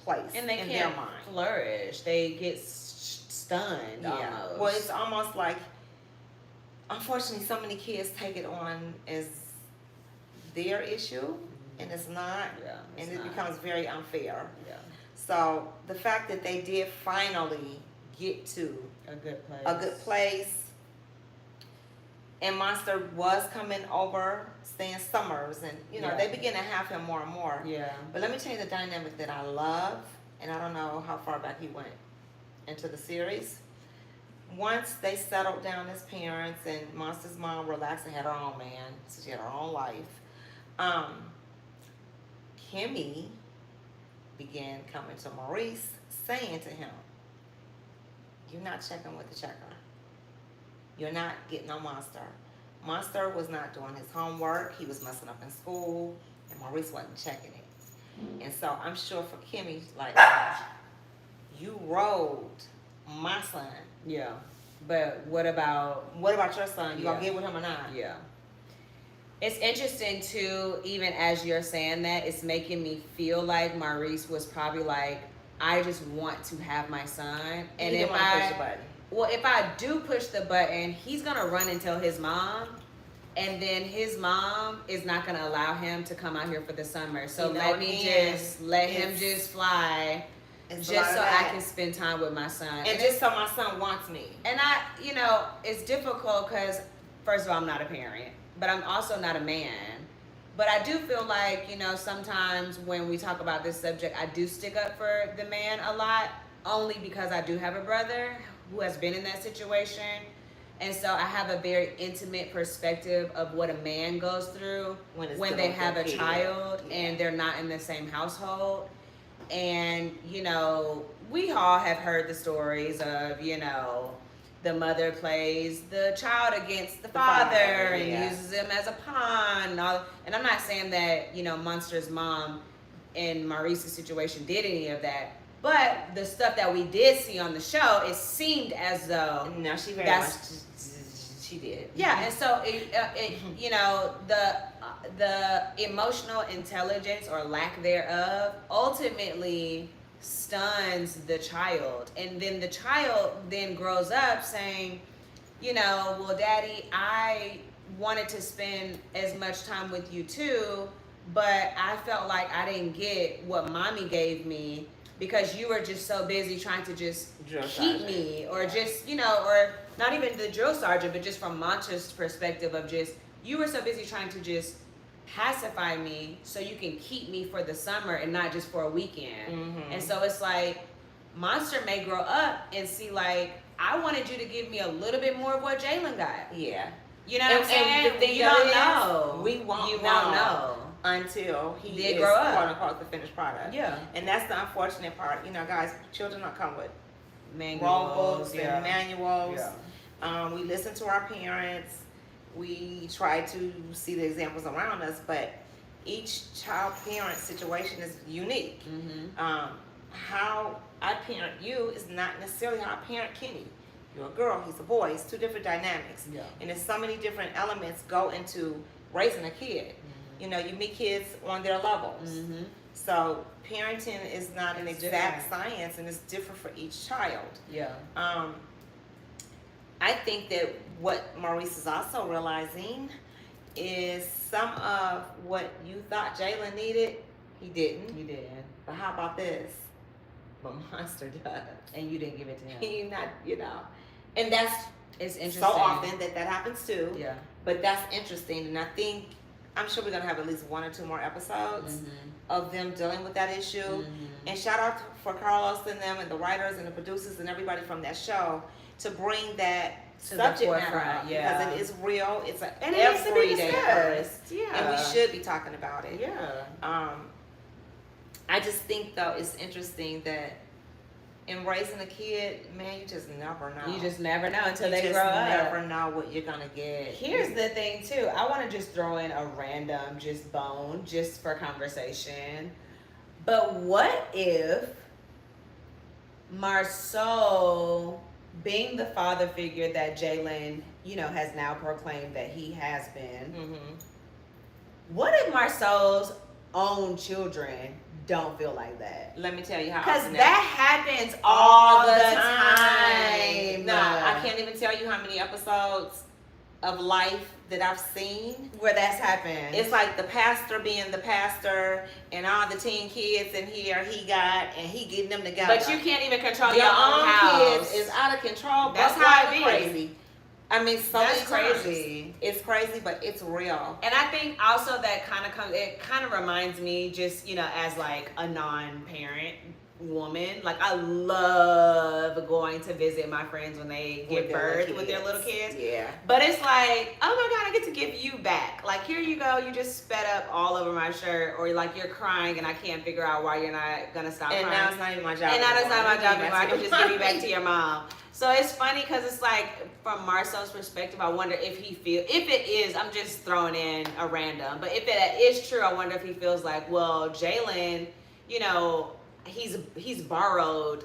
Speaker 2: place
Speaker 1: and they
Speaker 2: in
Speaker 1: can't
Speaker 2: their mind.
Speaker 1: Flourish. They get stunned almost.
Speaker 2: Well, it's almost like, unfortunately, so many kids take it on as their issue, and it's not.
Speaker 1: Yeah,
Speaker 2: and it becomes very unfair.
Speaker 1: Yeah.
Speaker 2: So the fact that they did finally get to
Speaker 1: a good place.
Speaker 2: And Monster was coming over, staying summers, and you know they begin to have him more and more.
Speaker 1: Yeah.
Speaker 2: But let me tell you the dynamic that I love, and I don't know how far back he went into the series. Once they settled down as parents, and Monster's mom relaxed and had her own man, so she had her own life. Kimmy began coming to Maurice, saying to him, "You're not checking with the checker. You're not getting no Monster. Monster was not doing his homework. He was messing up in school, and Maurice wasn't checking it." And so I'm sure for Kimmy, like, you rode my son.
Speaker 1: Yeah. But what about
Speaker 2: your son? You gonna get with him or not?
Speaker 1: Yeah. It's interesting too, even as you're saying that, it's making me feel like Maurice was probably like, I just want to have my son. And
Speaker 2: You
Speaker 1: if
Speaker 2: didn't want to push the
Speaker 1: I,
Speaker 2: button.
Speaker 1: well, if I do push the button, he's gonna run and tell his mom, and then his mom is not gonna allow him to come out here for the summer. So
Speaker 2: You know,
Speaker 1: let me
Speaker 2: again,
Speaker 1: just let him
Speaker 2: it's-
Speaker 1: just fly,
Speaker 2: It's a
Speaker 1: just
Speaker 2: lot
Speaker 1: so
Speaker 2: of
Speaker 1: I
Speaker 2: that.
Speaker 1: can spend time with my son.
Speaker 2: And just so my son wants me.
Speaker 1: And I, you know, it's difficult because, first of all, I'm not a parent, but I'm also not a man. But I do feel like, you know, sometimes when we talk about this subject, I do stick up for the man a lot, only because I do have a brother who has been in that situation. And so I have a very intimate perspective of what a man goes through
Speaker 2: When it's
Speaker 1: when
Speaker 2: dealing
Speaker 1: they
Speaker 2: with
Speaker 1: have
Speaker 2: their
Speaker 1: a
Speaker 2: kid.
Speaker 1: child
Speaker 2: Yeah.
Speaker 1: and they're not in the same household. And, you know, we all have heard the stories of, you know, the mother plays the child against the father and
Speaker 2: yeah.
Speaker 1: uses him as a pawn and all. And I'm not saying that, you know, Monster's mom in Maurice's situation did any of that. But the stuff that we did see on the show, it seemed as though
Speaker 2: No, she very
Speaker 1: that's-
Speaker 2: much. She did.
Speaker 1: yeah, and so it you know, the emotional intelligence or lack thereof ultimately stuns the child, and then the child then grows up saying, you know, well, Daddy, I wanted to spend as much time with you too, but I felt like I didn't get what Mommy gave me because you were just so busy trying to just
Speaker 2: Drill
Speaker 1: keep
Speaker 2: sergeant.
Speaker 1: me, or
Speaker 2: Yeah.
Speaker 1: just, you know, or not even the drill sergeant, but just from Mancha's perspective of just, you were so busy trying to just pacify me so you can keep me for the summer and not just for a weekend.
Speaker 2: Mhm.
Speaker 1: And so it's like, Monster may grow up and see like, I wanted you to give me a little bit more of what Jalen got.
Speaker 2: Yeah.
Speaker 1: You know what I'm
Speaker 2: And
Speaker 1: saying?
Speaker 2: the thing
Speaker 1: You
Speaker 2: of
Speaker 1: don't
Speaker 2: it is,
Speaker 1: know.
Speaker 2: we won't
Speaker 1: You
Speaker 2: know.
Speaker 1: won't know.
Speaker 2: Until he
Speaker 1: They
Speaker 2: is
Speaker 1: grow up.
Speaker 2: quote unquote the finished product.
Speaker 1: Yeah.
Speaker 2: And that's the unfortunate part. You know, guys, children don't come with
Speaker 1: Manuals,
Speaker 2: rule books
Speaker 1: yeah.
Speaker 2: and manuals.
Speaker 1: Yeah.
Speaker 2: We listen to our parents. We try to see the examples around us, but each child parent situation is unique.
Speaker 1: Mm-hmm.
Speaker 2: How I parent you is not necessarily how I parent Kenny. You're a girl, he's a boy. It's two different dynamics.
Speaker 1: Yeah.
Speaker 2: And there's so many different elements go into raising a kid. You know, you meet kids on their levels.
Speaker 1: Mm-hmm.
Speaker 2: So parenting is not an
Speaker 1: It's
Speaker 2: exact
Speaker 1: different.
Speaker 2: science, and it's different for each child.
Speaker 1: Yeah.
Speaker 2: I think that what Maurice is also realizing is some of what you thought Jalen needed, he didn't.
Speaker 1: You did.
Speaker 2: But how about this? But Monster does.
Speaker 1: And you didn't give it to him.
Speaker 2: He not, you know, and that's
Speaker 1: It's interesting.
Speaker 2: so often that happens too.
Speaker 1: Yeah.
Speaker 2: But that's interesting, and I think I'm sure we're gonna have at least one or two more episodes
Speaker 1: Mm-hmm.
Speaker 2: of them dealing with that issue.
Speaker 1: Mm-hmm.
Speaker 2: And shout out for Carlos and them and the writers and the producers and everybody from that show to bring that
Speaker 1: To the
Speaker 2: subject matter
Speaker 1: forefront,
Speaker 2: up,
Speaker 1: yeah.
Speaker 2: because it is real. It's an
Speaker 1: And it needs to be
Speaker 2: everyday occurrence,
Speaker 1: discussed. Yeah.
Speaker 2: and we should be talking about it.
Speaker 1: Yeah.
Speaker 2: I just think though it's interesting that in raising a kid, man, you just never know.
Speaker 1: You just never know until
Speaker 2: You
Speaker 1: they
Speaker 2: just
Speaker 1: grow up.
Speaker 2: never know what you're gonna get.
Speaker 1: Here's the thing too. I want to just throw in a random just bone just for conversation. But what if Marceau, being the father figure that Jalen, you know, has now proclaimed that he has been,
Speaker 2: Mm-hmm.
Speaker 1: what if Marceau's own children don't feel like that?
Speaker 2: Let me tell you how.
Speaker 1: Because
Speaker 2: often
Speaker 1: that happens all the time.
Speaker 2: No, I can't even tell you how many episodes of life that I've seen.
Speaker 1: Where that's happened.
Speaker 2: It's like the pastor being the pastor and all the teen kids in here he got and he getting them together.
Speaker 1: But you can't even control
Speaker 2: your
Speaker 1: your own house.
Speaker 2: kids is out of control.
Speaker 1: That's
Speaker 2: but
Speaker 1: how it is.
Speaker 2: crazy. I mean, so
Speaker 1: That's
Speaker 2: many times.
Speaker 1: crazy.
Speaker 2: It's crazy, but it's real.
Speaker 1: And I think also that it kind of reminds me, just, you know, as like a non-parent woman, like I love going to visit my friends when they give
Speaker 2: With their
Speaker 1: birth with their little kids.
Speaker 2: Yeah.
Speaker 1: But it's like, oh my God, I get to give you back. Like, here you go, you just sped up all over my shirt, or like you're crying and I can't figure out why you're not gonna stop
Speaker 2: And
Speaker 1: crying.
Speaker 2: now it's not even my job.
Speaker 1: And now that's not my job
Speaker 2: anymore.
Speaker 1: anymore. I can just give you back to your mom. So it's funny because it's like, from Marcel's perspective, I wonder if if it is, I'm just throwing in a random, but if it is true, I wonder if he feels like, well, Jalen, you know, he's borrowed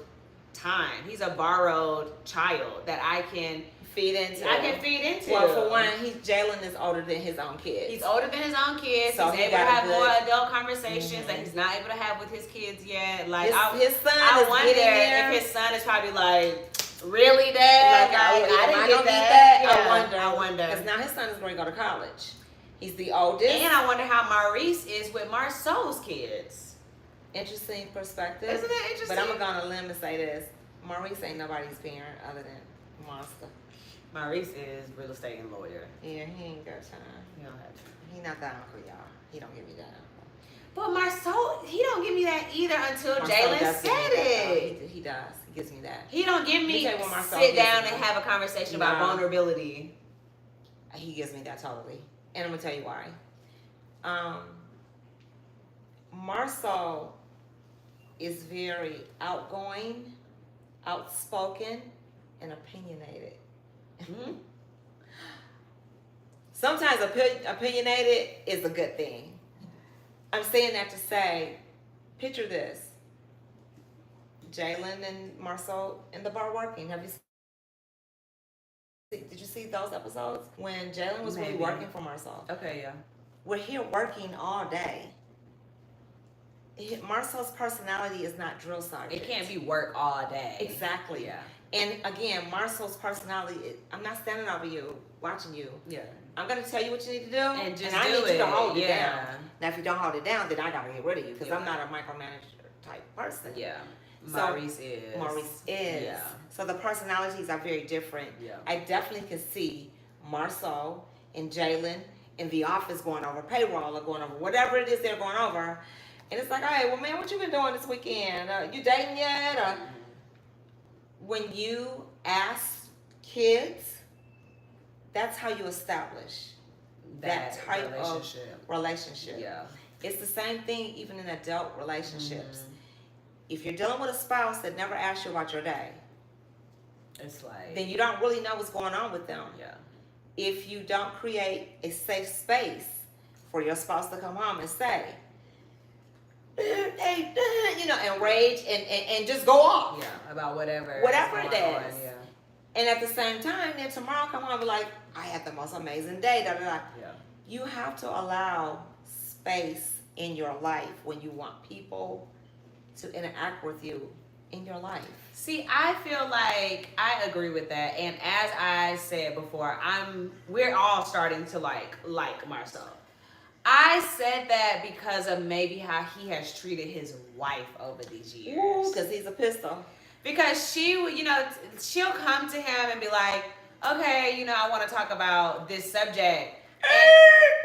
Speaker 1: time. He's a borrowed child that I can
Speaker 2: feed into.
Speaker 1: I can feed into.
Speaker 2: Well, for one, Jalen is older than his own kids.
Speaker 1: He's older than his own kids.
Speaker 2: So
Speaker 1: he's able to have more adult conversations that he's not able to have with his kids yet. Like
Speaker 2: his son
Speaker 1: I
Speaker 2: is
Speaker 1: wonder
Speaker 2: there.
Speaker 1: if his son is probably like, really, Dad?
Speaker 2: Like,
Speaker 1: I didn't get
Speaker 2: that.
Speaker 1: Yeah,
Speaker 2: I wonder. Because now his son is going to go to college. He's the oldest.
Speaker 1: And I wonder how Maurice is with Marceau's kids.
Speaker 2: Interesting perspective.
Speaker 1: Isn't that interesting?
Speaker 2: But I'm going to go on a limb and say this. Maurice ain't nobody's parent other than Monster.
Speaker 1: Maurice is real estate and lawyer.
Speaker 2: Yeah, he ain't got time.
Speaker 1: He don't have time.
Speaker 2: He not that uncle, y'all. He don't give me that uncle.
Speaker 1: But Marceau, he don't give me that either until Jalen said it.
Speaker 2: He does. He gives me that.
Speaker 1: He don't give me sit down and have a conversation about vulnerability.
Speaker 2: He gives me that totally. And I'm going to tell you why. Marceau is very outgoing, outspoken, and opinionated.
Speaker 1: Mm-hmm.
Speaker 2: Sometimes opinionated is a good thing. I'm saying that to say, picture this. Jalen and Marceau in the bar working. Did you see those episodes? When Jalen was really working for Marceau.
Speaker 1: Okay, yeah.
Speaker 2: We're here working all day. Marceau's personality is not drill sergeant.
Speaker 1: It can't be work all day.
Speaker 2: Exactly.
Speaker 1: Yeah.
Speaker 2: And again, Marceau's personality, I'm not standing over you, watching you.
Speaker 1: Yeah.
Speaker 2: I'm going to tell you what you need to do.
Speaker 1: And
Speaker 2: I need you to hold it
Speaker 1: yeah.
Speaker 2: down. Now, if you don't hold it down, then I got to get rid of you because
Speaker 1: Yeah.
Speaker 2: I'm not a micromanager type person.
Speaker 1: Yeah.
Speaker 2: So,
Speaker 1: Maurice is.
Speaker 2: Yeah. So the personalities are very different.
Speaker 1: Yeah.
Speaker 2: I definitely can see Marceau and Jalen in the office going over payroll or going over whatever it is they're going over. And it's like, hey, well, man, what you been doing this weekend? You dating yet? Or when you ask kids, that's how you establish that type of relationship.
Speaker 1: Yeah.
Speaker 2: It's the same thing even in adult relationships. If you're dealing with a spouse that never asks you about your day,
Speaker 1: it's like,
Speaker 2: then you don't really know what's going on with them.
Speaker 1: Yeah.
Speaker 2: If you don't create a safe space for your spouse to come home and say, hey, and rage and just go off.
Speaker 1: Yeah, about whatever
Speaker 2: it is.
Speaker 1: Yeah.
Speaker 2: And at the same time, then tomorrow come home and be like, I had the most amazing day. Da, da, da.
Speaker 1: Yeah.
Speaker 2: You have to allow space in your life when you want people to interact with you in your life.
Speaker 1: See, I feel like I agree with that, and as I said before, we're all starting to like Marceau. I said that because of maybe how he has treated his wife over these years.
Speaker 2: Ooh, because he's a pistol.
Speaker 1: Because she'll come to him and be like, okay, I want to talk about this subject.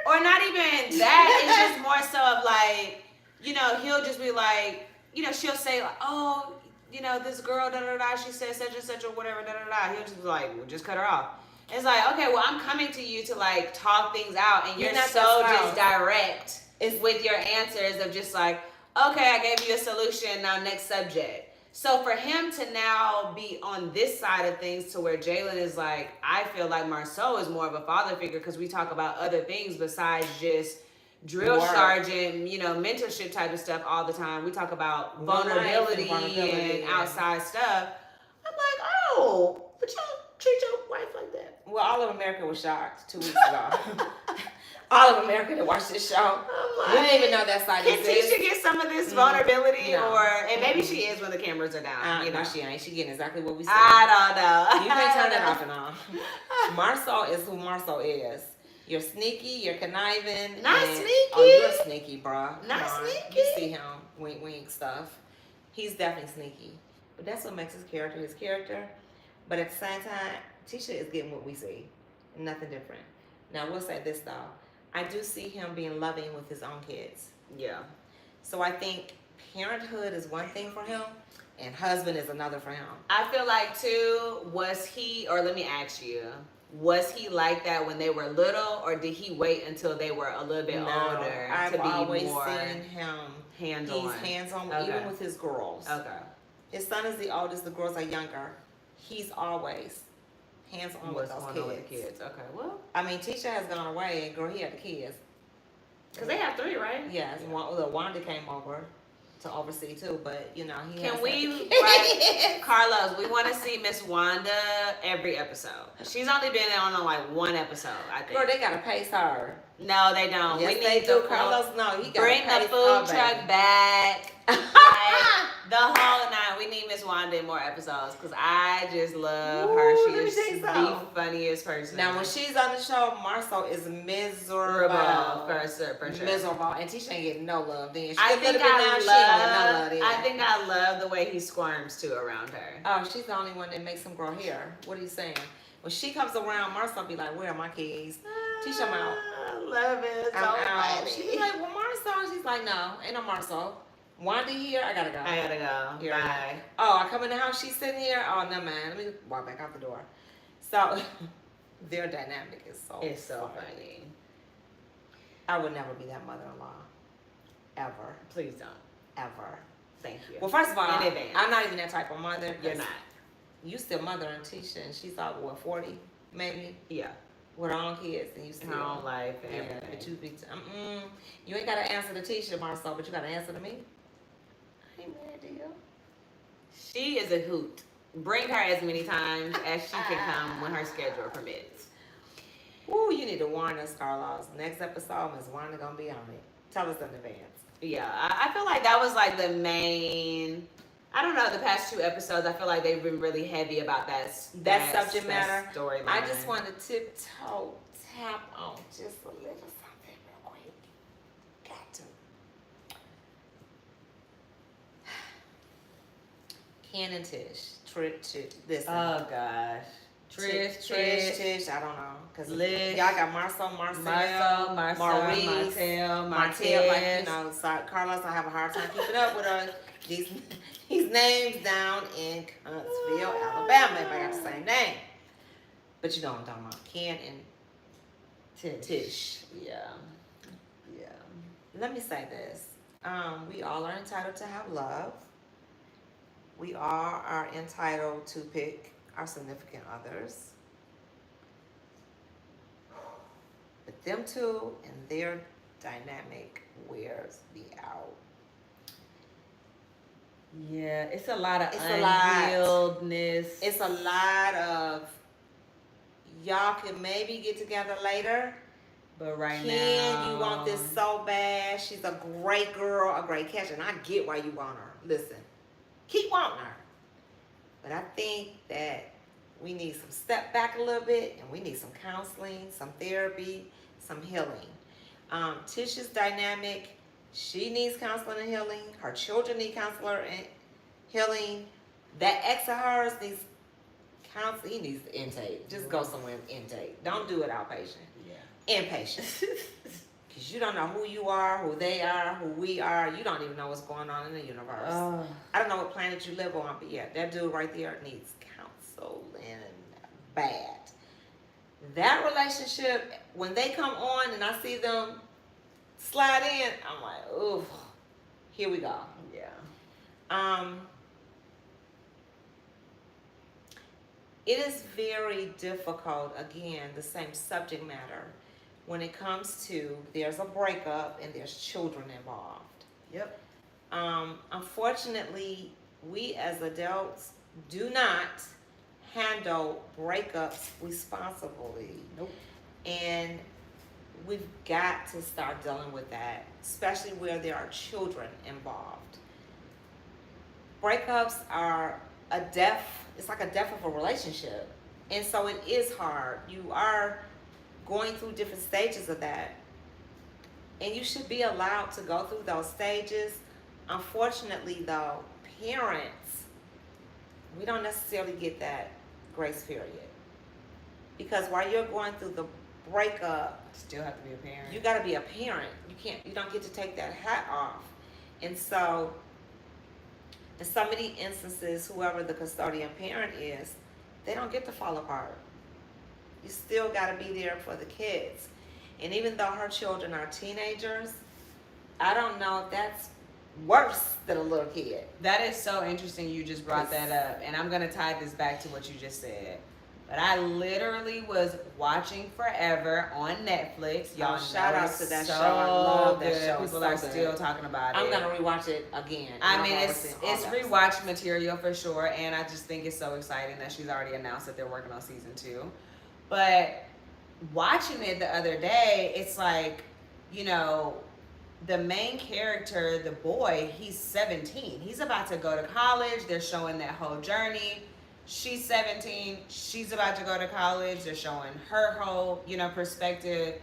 Speaker 1: Or not even that. It's just more so of like, he'll just be like, she'll say like, oh, this girl, da-da-da, she said such and such or whatever, da-da-da. He'll just be like, well, just cut her off. It's like, okay, well, I'm coming to you to like talk things out, and you're so just direct with your answers of just like, okay, I gave you a solution, now next subject. So for him to now be on this side of things to where Jalen is like, I feel like Marceau is more of a father figure because we talk about other things besides just drill sergeant, mentorship type of stuff all the time. We talk about vulnerability and outside stuff. I'm like, oh, but y'all treat your wife like that.
Speaker 2: Well, all of America was shocked 2 weeks ago. All of America that watched this show. We didn't even know that side exists.
Speaker 1: Can Tisha get some of this vulnerability? And maybe she is when the cameras are down.
Speaker 2: No, she ain't. She getting exactly what we said.
Speaker 1: I don't know.
Speaker 2: You can turn that off and on. Marceau is who Marceau is. You're sneaky, you're conniving.
Speaker 1: Not sneaky.
Speaker 2: Oh, you're sneaky, bro.
Speaker 1: Not sneaky.
Speaker 2: You see him, wink, wink stuff. He's definitely sneaky. But that's what makes his character. But at the same time, Tisha is getting what we see. Nothing different. Now, we'll say this, though. I do see him being loving with his own kids.
Speaker 1: Yeah.
Speaker 2: So I think parenthood is one thing for him, and husband is another for him.
Speaker 1: I feel like, too, let me ask you, was he like that when they were little, or did he wait until they were a little bit older
Speaker 2: I've
Speaker 1: to be
Speaker 2: always
Speaker 1: more
Speaker 2: seen him
Speaker 1: hands-on?
Speaker 2: He's hands-on,
Speaker 1: Okay.
Speaker 2: even with his girls.
Speaker 1: Okay.
Speaker 2: His son is the oldest, the girls are younger. He's always hands-on with those kids.
Speaker 1: With the kids. Okay, well.
Speaker 2: I mean, Tisha has gone away, and girl, he had the kids.
Speaker 1: Because they have 3, right?
Speaker 2: Yes, Wanda came over. to oversee too, but you know he
Speaker 1: Can
Speaker 2: has
Speaker 1: we,
Speaker 2: that.
Speaker 1: right, Carlos? We want to see Miss Wanda every episode. She's only been on like one episode, I think.
Speaker 2: Girl, they gotta pace her.
Speaker 1: No, they don't.
Speaker 2: Yes,
Speaker 1: We
Speaker 2: they
Speaker 1: need
Speaker 2: do.
Speaker 1: the
Speaker 2: Carlos, no, he gotta
Speaker 1: bring the
Speaker 2: pace
Speaker 1: food
Speaker 2: her,
Speaker 1: truck
Speaker 2: baby.
Speaker 1: back. Like, the whole night. We need Miss Wanda in more episodes because I just love her.
Speaker 2: Ooh,
Speaker 1: She
Speaker 2: let me
Speaker 1: is
Speaker 2: tell you
Speaker 1: the
Speaker 2: something.
Speaker 1: funniest person.
Speaker 2: Now, when she's on the show, Marcel is miserable.
Speaker 1: For sure.
Speaker 2: Miserable. And Tisha ain't getting no love then. She
Speaker 1: I
Speaker 2: could
Speaker 1: think
Speaker 2: have been now, she ain't gonna get no love then.
Speaker 1: I think I love the way he squirms too around her.
Speaker 2: Oh, she's the only one that makes him grow hair. What are you saying? When she comes around, Marcel be like, where are my keys? Tisha, I'm out.
Speaker 1: I love it.
Speaker 2: I'm out.
Speaker 1: funny.
Speaker 2: She be like, well, Marcel. She's like, no, ain't no Marcel. Wanda here, I gotta go.
Speaker 1: I gotta go.
Speaker 2: Here.
Speaker 1: Bye.
Speaker 2: Oh, I come in the house, she's sitting here. Oh, no, man. Let me walk back out the door. So, their dynamic is so
Speaker 1: It's so funny.
Speaker 2: I would never be that mother-in-law. Ever.
Speaker 1: Please don't.
Speaker 2: Ever.
Speaker 1: Thank you.
Speaker 2: Well, first of all,
Speaker 1: In advance.
Speaker 2: I'm not even that type of mother.
Speaker 1: You're not.
Speaker 2: You still mothering Tisha, and she's out, what, 40, maybe?
Speaker 1: Yeah.
Speaker 2: With her own kids, and you still.
Speaker 1: Her own life and
Speaker 2: Yeah,
Speaker 1: everything.
Speaker 2: but you be, you ain't gotta answer to Tisha, Marcel, but you gotta answer to me. I ain't mad at you.
Speaker 1: She is a hoot. Bring her as many times as she can come when her schedule permits.
Speaker 2: Ooh, you need to warn us, Carlos. Next episode, Miss Wanda gonna be on it. Tell us in advance.
Speaker 1: Yeah, I feel like that was like the main. I don't know. The past 2 episodes, I feel like they've been really heavy about that
Speaker 2: subject matter.
Speaker 1: Storyline.
Speaker 2: I just want to tiptoe tap on just a little something real quick. Got to. Ken and Tish. Listen.
Speaker 1: Oh gosh. Trish.
Speaker 2: Tish. I don't know. Because y'all
Speaker 1: Liz.
Speaker 2: got Marcel,
Speaker 1: Marcel,
Speaker 2: Maurice,
Speaker 1: Martell,
Speaker 2: Martell, like, you know, sorry, Carlos, I have a hard time keeping up with these names down in Huntsville, Alabama, if I got the same name. But you know what I'm talking about. Ken and Tish.
Speaker 1: Yeah.
Speaker 2: Let me say this. We all are entitled to have love. We all are entitled to pick our significant others. But them two and their dynamic wears me out.
Speaker 1: Yeah, it's a lot of
Speaker 2: It's a lot.
Speaker 1: unhealedness.
Speaker 2: It's a lot of y'all can maybe get together later.
Speaker 1: But right
Speaker 2: Ken,
Speaker 1: now,
Speaker 2: you want this so bad. She's a great girl, a great catch, and I get why you want her. Listen, keep wanting her. But I think that we need some step back a little bit, and we need some counseling, some therapy, some healing. Tisha's dynamic, she needs counseling and healing. Her children need counselor and healing. That ex of hers needs counseling. He needs the intake. Just go somewhere and intake. Don't do it outpatient.
Speaker 1: Yeah.
Speaker 2: Inpatient. Because you don't know who you are, who they are, who we are. You don't even know what's going on in the universe. I don't know what planet you live on, but yeah, that dude right there needs counseling bad. That relationship, when they come on and I see them slide in, I'm like, ooh, here we go.
Speaker 1: Yeah.
Speaker 2: It is very difficult, again, the same subject matter, when it comes to there's a breakup and there's children involved.
Speaker 1: Yep.
Speaker 2: Unfortunately, we as adults do not handle breakups responsibly.
Speaker 1: Nope.
Speaker 2: And we've got to start dealing with that, especially where there are children involved. Breakups are a death, it's like a death of a relationship. And so it is hard. You are going through different stages of that. And you should be allowed to go through those stages. Unfortunately, though, parents, we don't necessarily get that grace period. Because while you're going through the breakup,
Speaker 1: Still have to be a parent.
Speaker 2: you got to be a parent. You don't get to take that hat off. And so, in so many instances, whoever the custodian parent is, they don't get to fall apart. You still got to be there for the kids. And even though her children are teenagers, I don't know if that's worse than a little kid.
Speaker 1: That is so interesting you just brought that up. And I'm going to tie this back to what you just said. But I literally was watching Forever on Netflix. Y'all
Speaker 2: shout
Speaker 1: know
Speaker 2: out
Speaker 1: it's
Speaker 2: to that
Speaker 1: so
Speaker 2: show. I love that
Speaker 1: good.
Speaker 2: show.
Speaker 1: People
Speaker 2: It's so
Speaker 1: are
Speaker 2: good.
Speaker 1: still talking about
Speaker 2: I'm
Speaker 1: it.
Speaker 2: gonna rewatch it again.
Speaker 1: I mean, it's rewatch material for sure, and I just think it's so exciting that she's already announced that they're working on season 2. But watching it the other day, it's like, you know, the main character, the boy, he's 17. He's about to go to college. They're showing that whole journey. She's 17. She's about to go to college. They're showing her whole, you know, perspective.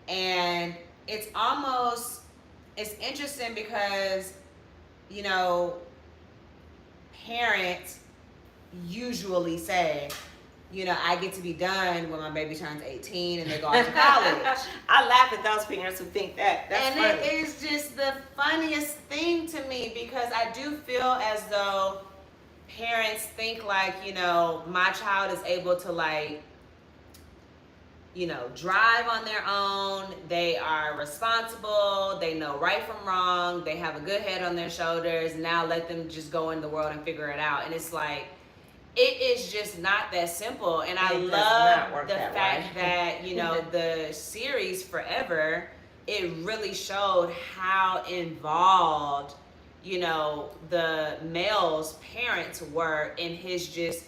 Speaker 1: And it's interesting because, you know, parents usually say, you know, I get to be done when my baby turns 18 and they go off to college.
Speaker 2: I laugh at those parents who think that. That's
Speaker 1: and
Speaker 2: funny.
Speaker 1: It is just the funniest thing to me because I do feel as though parents think like, you know, my child is able to like, you know, drive on their own. They are responsible. They know right from wrong. They have a good head on their shoulders. Now let them just go in the world and figure it out. And it's like, it is just not that simple. And I love the fact that, you know, the series Forever, it really showed how involved, you know, the male's parents were in his just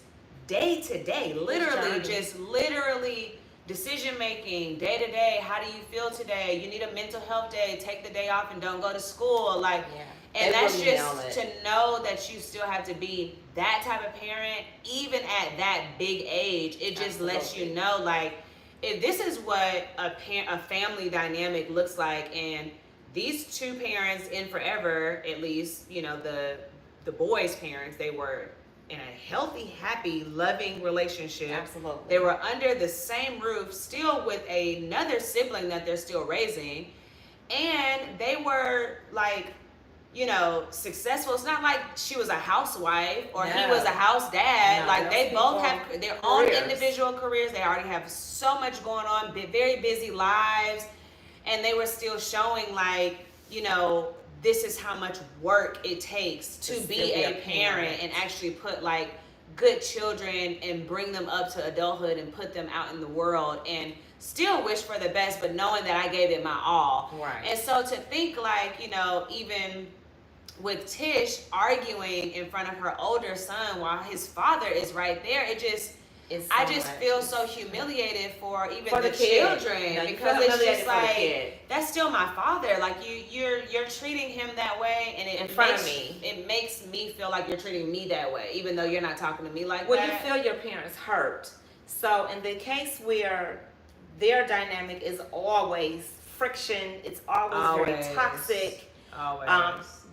Speaker 1: day to day, literally decision making, day to day. How do you feel today? You need a mental health day. Take the day off and don't go to school. Like, and that's really just to know that you still have to be that type of parent, even at that big age. It just lets you know, like, if this is what a family dynamic looks like, and these two parents in Forever, at least, you know, the boy's parents, they were in a healthy, happy, loving relationship.
Speaker 2: Absolutely.
Speaker 1: They were under the same roof, still with another sibling that they're still raising, and they were like, you know, successful. It's not like she was a housewife or he was a house dad. Like, they both have their own individual careers. They already have so much going on, very busy lives, and they were still showing, like, you know, this is how much work it takes to be a parent and actually put like good children and bring them up to adulthood and put them out in the world and still wish for the best, but knowing that I gave it my all.
Speaker 2: Right.
Speaker 1: And so to think like, you know, even with Tish arguing in front of her older son while his father is right there, it just, I just feel so humiliated for the children, because it's just like, that's still my father. Like, you're treating him that way, and it makes me feel like you're treating me that way, even though you're not talking to me like that.
Speaker 2: Well, you feel your parents hurt. So in the case where their dynamic is always friction, it's always very toxic.
Speaker 1: Always.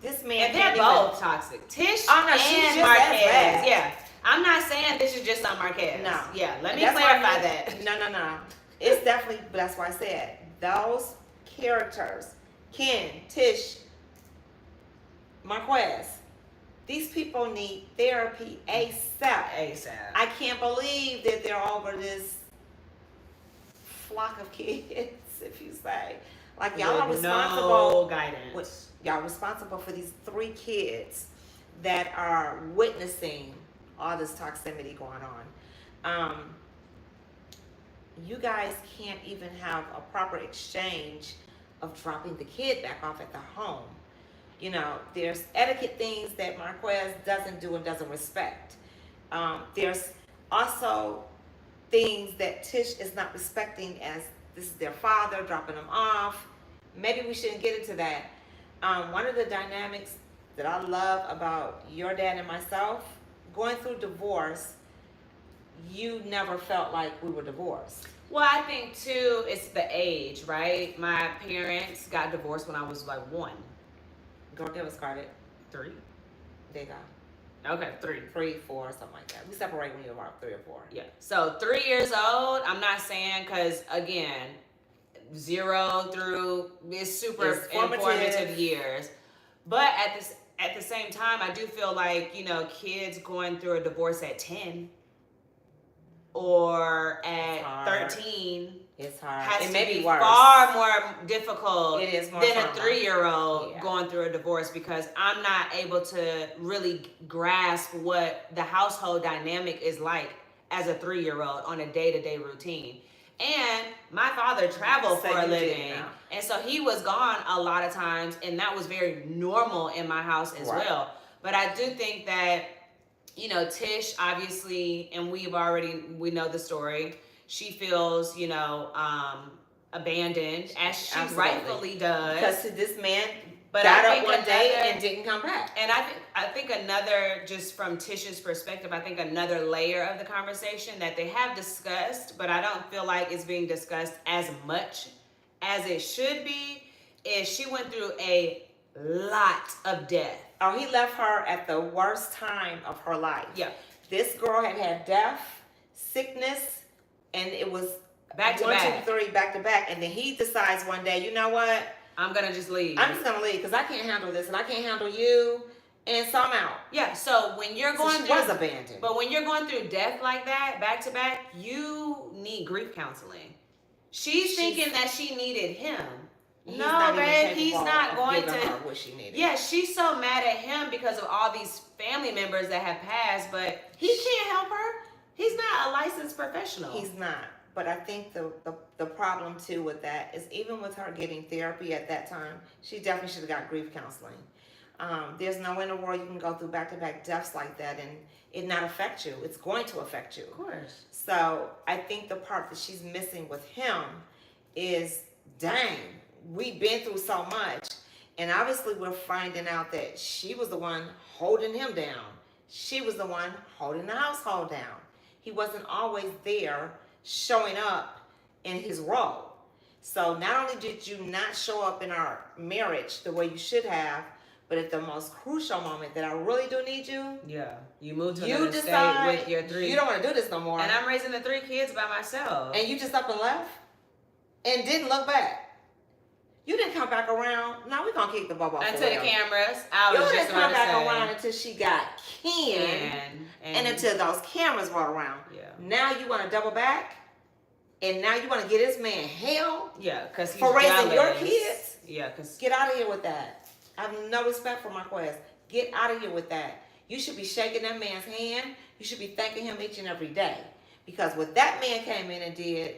Speaker 2: This man,
Speaker 1: and they're both toxic. Tish and Marquez. Yeah. I'm not saying this is just on Marquez.
Speaker 2: No.
Speaker 1: Yeah, let me clarify that.
Speaker 2: No. It's definitely, that's why I said, those characters, Ken, Tish, Marquez, these people need therapy ASAP. I can't believe that they're over this flock of kids, if you say. Like, y'all are responsible.
Speaker 1: No guidance.
Speaker 2: Y'all responsible for these 3 kids that are witnessing all this toxicity going on. You guys can't even have a proper exchange of dropping the kid back off at the home. You know, there's etiquette things that Marquez doesn't do and doesn't respect. There's also things that Tish is not respecting, as this is their father dropping them off. Maybe we shouldn't get into that. One of the dynamics that I love about your dad and myself, going through divorce, you never felt like we were divorced.
Speaker 1: Well, I think too, it's the age, right? My parents got divorced when I was like 1.
Speaker 2: Girl, give us credit.
Speaker 1: 3.
Speaker 2: There you go.
Speaker 1: Okay, 3.
Speaker 2: 3, 4, something like that. We separate when you're about 3 or 4.
Speaker 1: Yeah. So 3 years old, I'm not saying, because again, 0 through is super informative years. But at the same time, I do feel like, you know, kids going through a divorce at 10 or at 13,
Speaker 2: it's hard.
Speaker 1: Has to be far more difficult than a 3-year-old going through a divorce, because I'm not able to really grasp what the household dynamic is like as a 3-year-old on a day-to-day routine. And my father traveled for a living, and so he was gone a lot of times, and that was very normal in my house as well. But I do think that, you know, Tish, obviously, and we know the story. She feels, you know, abandoned, as she rightfully does.
Speaker 2: Because this man got up one day and didn't come back.
Speaker 1: And I think another, just from Tish's perspective, I think another layer of the conversation that they have discussed, but I don't feel like it's being discussed as much as it should be, is she went through a lot of death.
Speaker 2: Oh, he left her at the worst time of her life.
Speaker 1: Yeah.
Speaker 2: This girl had death, sickness, and it was
Speaker 1: back to
Speaker 2: back.
Speaker 1: 1, 2,
Speaker 2: 3, back to back. And then he decides one day, you know what?
Speaker 1: I'm going to just leave.
Speaker 2: I'm just going to leave because I can't handle this and I can't handle you. And so I'm out.
Speaker 1: Yeah, so when you're going
Speaker 2: through... was abandoned.
Speaker 1: But when you're going through death like that, back to back, you need grief counseling. She's thinking that she needed him. No, babe, he's not going to.
Speaker 2: Her what she needed.
Speaker 1: Yeah, she's so mad at him because of all these family members that have passed, but he can't help her. He's not a licensed professional.
Speaker 2: He's not. But I think the problem too with that is even with her getting therapy at that time, she definitely should have got grief counseling. There's no way in the world you can go through back-to-back deaths like that and it not affect you. It's going to affect you.
Speaker 1: Of course.
Speaker 2: So I think the part that she's missing with him is, dang, we've been through so much. And obviously we're finding out that she was the one holding him down. She was the one holding the household down. He wasn't always there showing up in his role. So not only did you not show up in our marriage the way you should have, but at the most crucial moment that I really do need you.
Speaker 1: Yeah. You moved to another state with your 3.
Speaker 2: You don't want to do this no more.
Speaker 1: And I'm raising the 3 kids by myself.
Speaker 2: And you just up and left and didn't look back. You didn't come back around. Now we're going to kick the ball off.
Speaker 1: Until the cameras.
Speaker 2: You didn't come back around until she got Ken. And until those cameras were around.
Speaker 1: Yeah.
Speaker 2: Now you want to double back? And now you want to get this man hell?
Speaker 1: Yeah, because he's
Speaker 2: for raising
Speaker 1: jealous.
Speaker 2: Your kids?
Speaker 1: Yeah, because...
Speaker 2: Get out of here with that. I have no respect for Marquez. Get out of here with that. You should be shaking that man's hand. You should be thanking him each and every day. Because what that man came in and did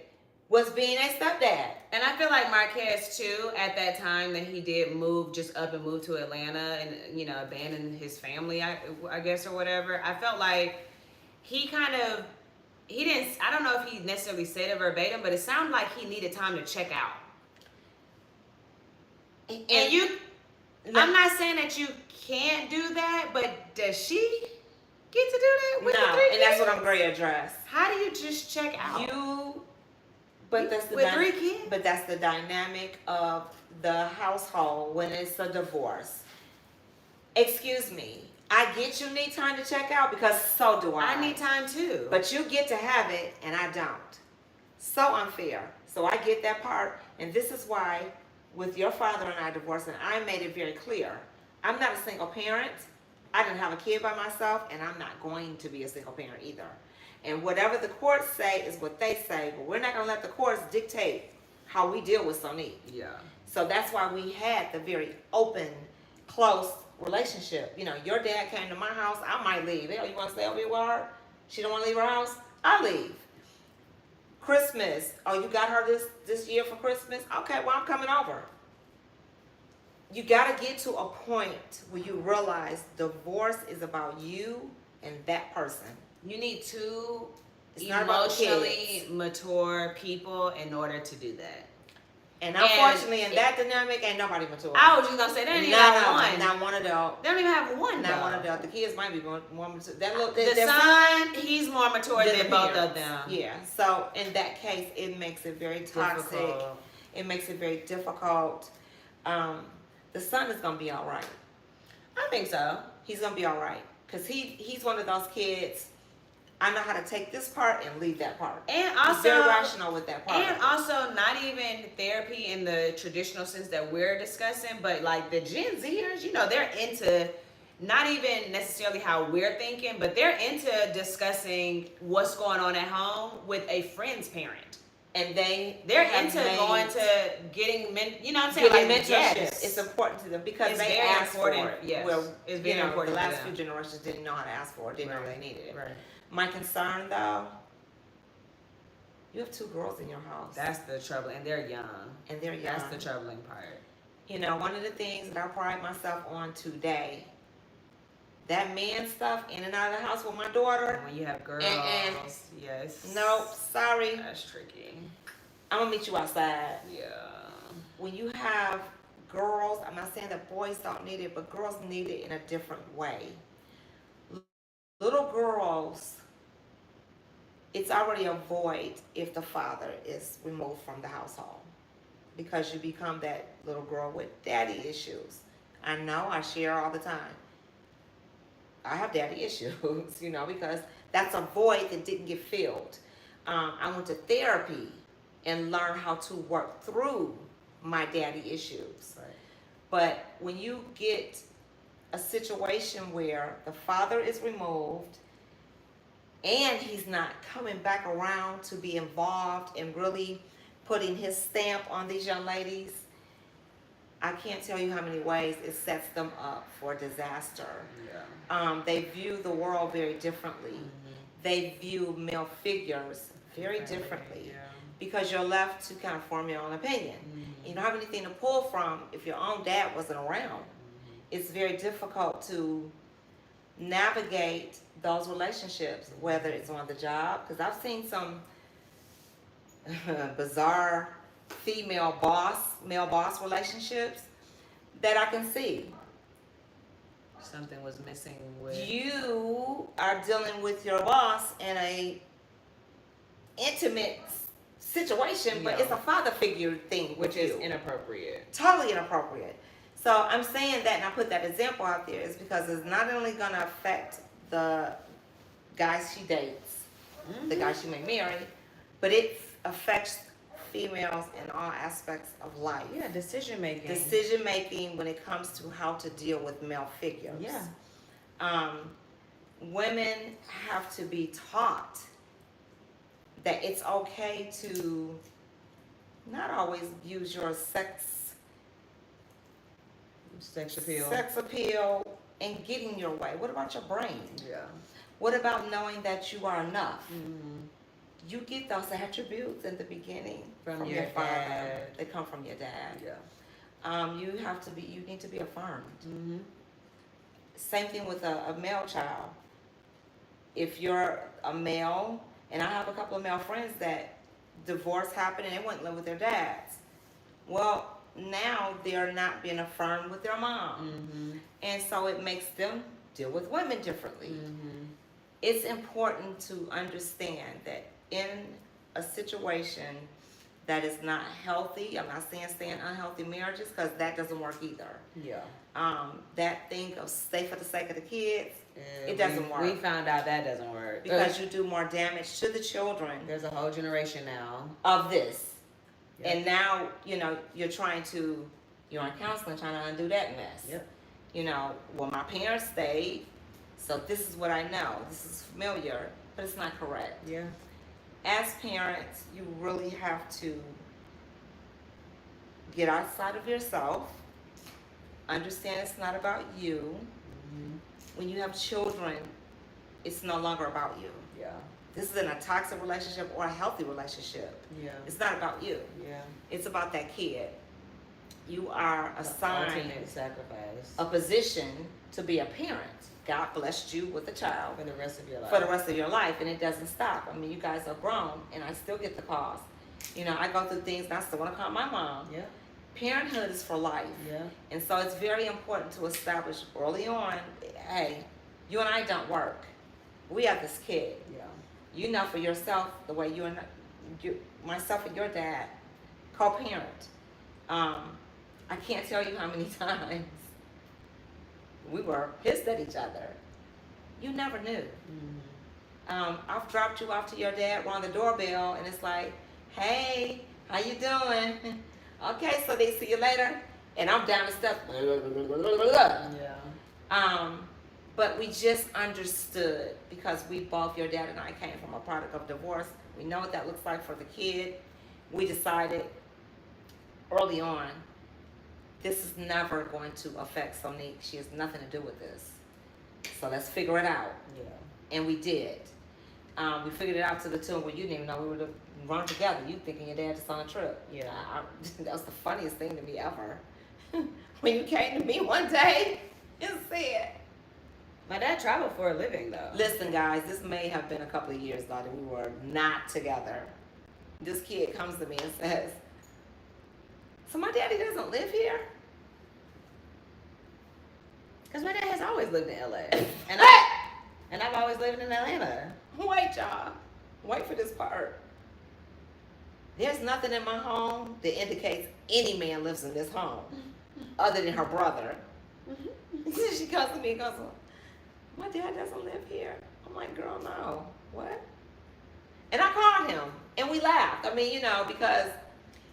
Speaker 2: was being a stepdad.
Speaker 1: And I feel like Marquez, too, at that time that he did move, just up and move to Atlanta and, you know, abandon his family, I guess, or whatever. I felt like he kind of, he didn't, I don't know if he necessarily said it verbatim, but it sounded like he needed time to check out. And you, I'm not saying that you can't do that, but does she get to do that with the 3 kids?
Speaker 2: And that's what I'm going to address.
Speaker 1: How do you just check out?
Speaker 2: But that's the
Speaker 1: with 3 kids?
Speaker 2: But that's the dynamic of the household when it's a divorce. Excuse me. I get you need time to check out because so do I.
Speaker 1: I need time too.
Speaker 2: But you get to have it and I don't. So unfair. So I get that part. And this is why with your father and I divorcing, I made it very clear. I'm not a single parent. I didn't have a kid by myself and I'm not going to be a single parent either. And whatever the courts say is what they say, but we're not going to let the courts dictate how we deal with Sonique.
Speaker 1: Yeah.
Speaker 2: So that's why we had the very open, close relationship. You know, your dad came to my house, I might leave. Hell, you want to stay over here with her? She don't want to leave her house? I leave. Christmas. Oh, you got her this year for Christmas? Okay, well, I'm coming over. You got to get to a point where you realize divorce is about you and that person.
Speaker 1: You need 2 emotionally mature people in order to do that.
Speaker 2: And unfortunately, in that dynamic, ain't nobody mature.
Speaker 1: I was just going to say, they don't even have one.
Speaker 2: Not one adult.
Speaker 1: They don't even have one,
Speaker 2: Not one adult. The kids might be more mature.
Speaker 1: The son, he's more mature than both of them.
Speaker 2: Yeah. So, in that case, it makes it very toxic.
Speaker 1: Difficult.
Speaker 2: It makes it very difficult. The son is going to be all right.
Speaker 1: I think so.
Speaker 2: He's going to be all right. Because he's one of those kids, I know how to take this part and leave that part.
Speaker 1: And also,
Speaker 2: he's very rational with that part.
Speaker 1: And also, not even therapy in the traditional sense that we're discussing, but like the Gen Zers, you know, they're into not even necessarily how we're thinking, but they're into discussing what's going on at home with a friend's parent. And they're into going to getting, you know what I'm saying?
Speaker 2: Like mentorship. Yes. It's important to them because
Speaker 1: it's
Speaker 2: they ask for
Speaker 1: it.
Speaker 2: Yes.
Speaker 1: Well, it's very important.
Speaker 2: The last few generations didn't know how to ask for it, didn't know they needed it.
Speaker 1: Right.
Speaker 2: My concern, though, you have two girls in your house.
Speaker 1: That's the trouble, and they're young.
Speaker 2: And they're young.
Speaker 1: That's the troubling part.
Speaker 2: You know, one of the things that I pride myself on today, that man stuff in and out of the house with my daughter.
Speaker 1: And when you have girls, yes.
Speaker 2: Nope, sorry.
Speaker 1: That's tricky.
Speaker 2: I'm gonna meet you outside.
Speaker 1: Yeah.
Speaker 2: When you have girls, I'm not saying that boys don't need it, but girls need it in a different way. Little girls, it's already a void if the father is removed from the household, because you become that little girl with daddy issues. I know, I share all the time. I have daddy issues, you know, because that's a void that didn't get filled. I went to therapy and learned how to work through my daddy issues.
Speaker 1: Right.
Speaker 2: But when you get a situation where the father is removed and he's not coming back around to be involved and really putting his stamp on these young ladies, I can't tell you how many ways it sets them up for disaster.
Speaker 1: Yeah.
Speaker 2: They view the world very differently.
Speaker 1: Mm-hmm.
Speaker 2: They view male figures very differently.
Speaker 1: Yeah.
Speaker 2: Because you're left to kind of form your own opinion.
Speaker 1: Mm-hmm.
Speaker 2: You don't have anything to pull from if your own dad wasn't around.
Speaker 1: Mm-hmm.
Speaker 2: It's very difficult to navigate those relationships, whether it's on the job, because I've seen some bizarre male boss relationships that I can see.
Speaker 1: Something was missing with.
Speaker 2: You are dealing with your boss in a intimate situation, but
Speaker 1: Yeah.
Speaker 2: it's a father figure thing,
Speaker 1: Which
Speaker 2: with
Speaker 1: is
Speaker 2: you.
Speaker 1: inappropriate.
Speaker 2: Totally inappropriate. So I'm saying that, and I put that example out there, is because it's not only going to affect the guys she dates, the guys she may marry, but it affects females in all aspects of life.
Speaker 1: Yeah, decision making.
Speaker 2: Decision making when it comes to how to deal with male figures.
Speaker 1: Yeah.
Speaker 2: Women have to be taught that it's okay to not always use your sex appeal and get in your way. What about your brain?
Speaker 1: Yeah.
Speaker 2: What about knowing that you are enough?
Speaker 1: Mm-hmm.
Speaker 2: You get those attributes in the beginning
Speaker 1: From
Speaker 2: your
Speaker 1: your
Speaker 2: father.
Speaker 1: dad.
Speaker 2: They come from your dad.
Speaker 1: Yeah.
Speaker 2: You need to be affirmed.
Speaker 1: Mm-hmm.
Speaker 2: Same thing with a male child. If you're a male, and I have a couple of male friends that divorce happened and they went and live with their dads. Well, now they're not being affirmed with their mom.
Speaker 1: Mm-hmm.
Speaker 2: And so it makes them deal with women differently.
Speaker 1: Mm-hmm.
Speaker 2: It's important to understand that in a situation that is not healthy, I'm not saying stay in unhealthy marriages, because that doesn't work either.
Speaker 1: Yeah.
Speaker 2: That thing of stay for the sake of the kids, it doesn't work.
Speaker 1: We found out that doesn't work.
Speaker 2: Because you do more damage to the children
Speaker 1: There's a whole generation now.
Speaker 2: of this.
Speaker 1: Yep.
Speaker 2: And now, you're in counseling trying to undo that mess.
Speaker 1: Yep.
Speaker 2: Well, my parents stayed, so this is what I know. This is familiar, but it's not correct.
Speaker 1: Yeah.
Speaker 2: As parents, you really have to get outside of yourself, understand it's not about you.
Speaker 1: Mm-hmm.
Speaker 2: When you have children, it's no longer about you.
Speaker 1: Yeah.
Speaker 2: This isn't a toxic relationship or a healthy relationship.
Speaker 1: Yeah.
Speaker 2: It's not about you.
Speaker 1: Yeah.
Speaker 2: It's about that kid. You are assigned
Speaker 1: Ultimate sacrifice.
Speaker 2: a position to be a parent. God blessed you with a child
Speaker 1: For the rest of your life.
Speaker 2: for the rest of your life, and it doesn't stop. I mean, you guys are grown, and I still get the calls. I go through things, and I still want to call my mom.
Speaker 1: Yeah.
Speaker 2: Parenthood is for life.
Speaker 1: Yeah.
Speaker 2: And so it's very important to establish early on, hey, you and I don't work. We have this kid.
Speaker 1: Yeah.
Speaker 2: You know for yourself the way myself and your dad co-parent. I can't tell you how many times we were pissed at each other. You never knew.
Speaker 1: Mm-hmm.
Speaker 2: I've dropped you off to your dad, rung the doorbell, and it's like, hey, how you doing? Okay, so they see you later, and I'm down the steps.
Speaker 1: Yeah.
Speaker 2: But we just understood, because we both, your dad and I, came from a product of divorce. We know what that looks like for the kid. We decided early on, this is never going to affect Sonique. She has nothing to do with this. So let's figure it out.
Speaker 1: Yeah.
Speaker 2: And we did. We figured it out to the tune where you didn't even know we would have run together. You thinking your dad just on a trip.
Speaker 1: Yeah.
Speaker 2: That was the funniest thing to me ever. When you came to me one day and said,
Speaker 1: My dad traveled for a living, though.
Speaker 2: listen, guys, this may have been a couple of years ago that we were not together. This kid comes to me and says, so my daddy doesn't live here?
Speaker 1: Because my dad has always lived in LA. And I've always lived in Atlanta.
Speaker 2: Wait, y'all. Wait for this part. There's nothing in my home that indicates any man lives in this home other than her brother. She comes to me and goes, my dad doesn't live here. I'm like, girl, no. What? And I called him and we laughed. I mean, because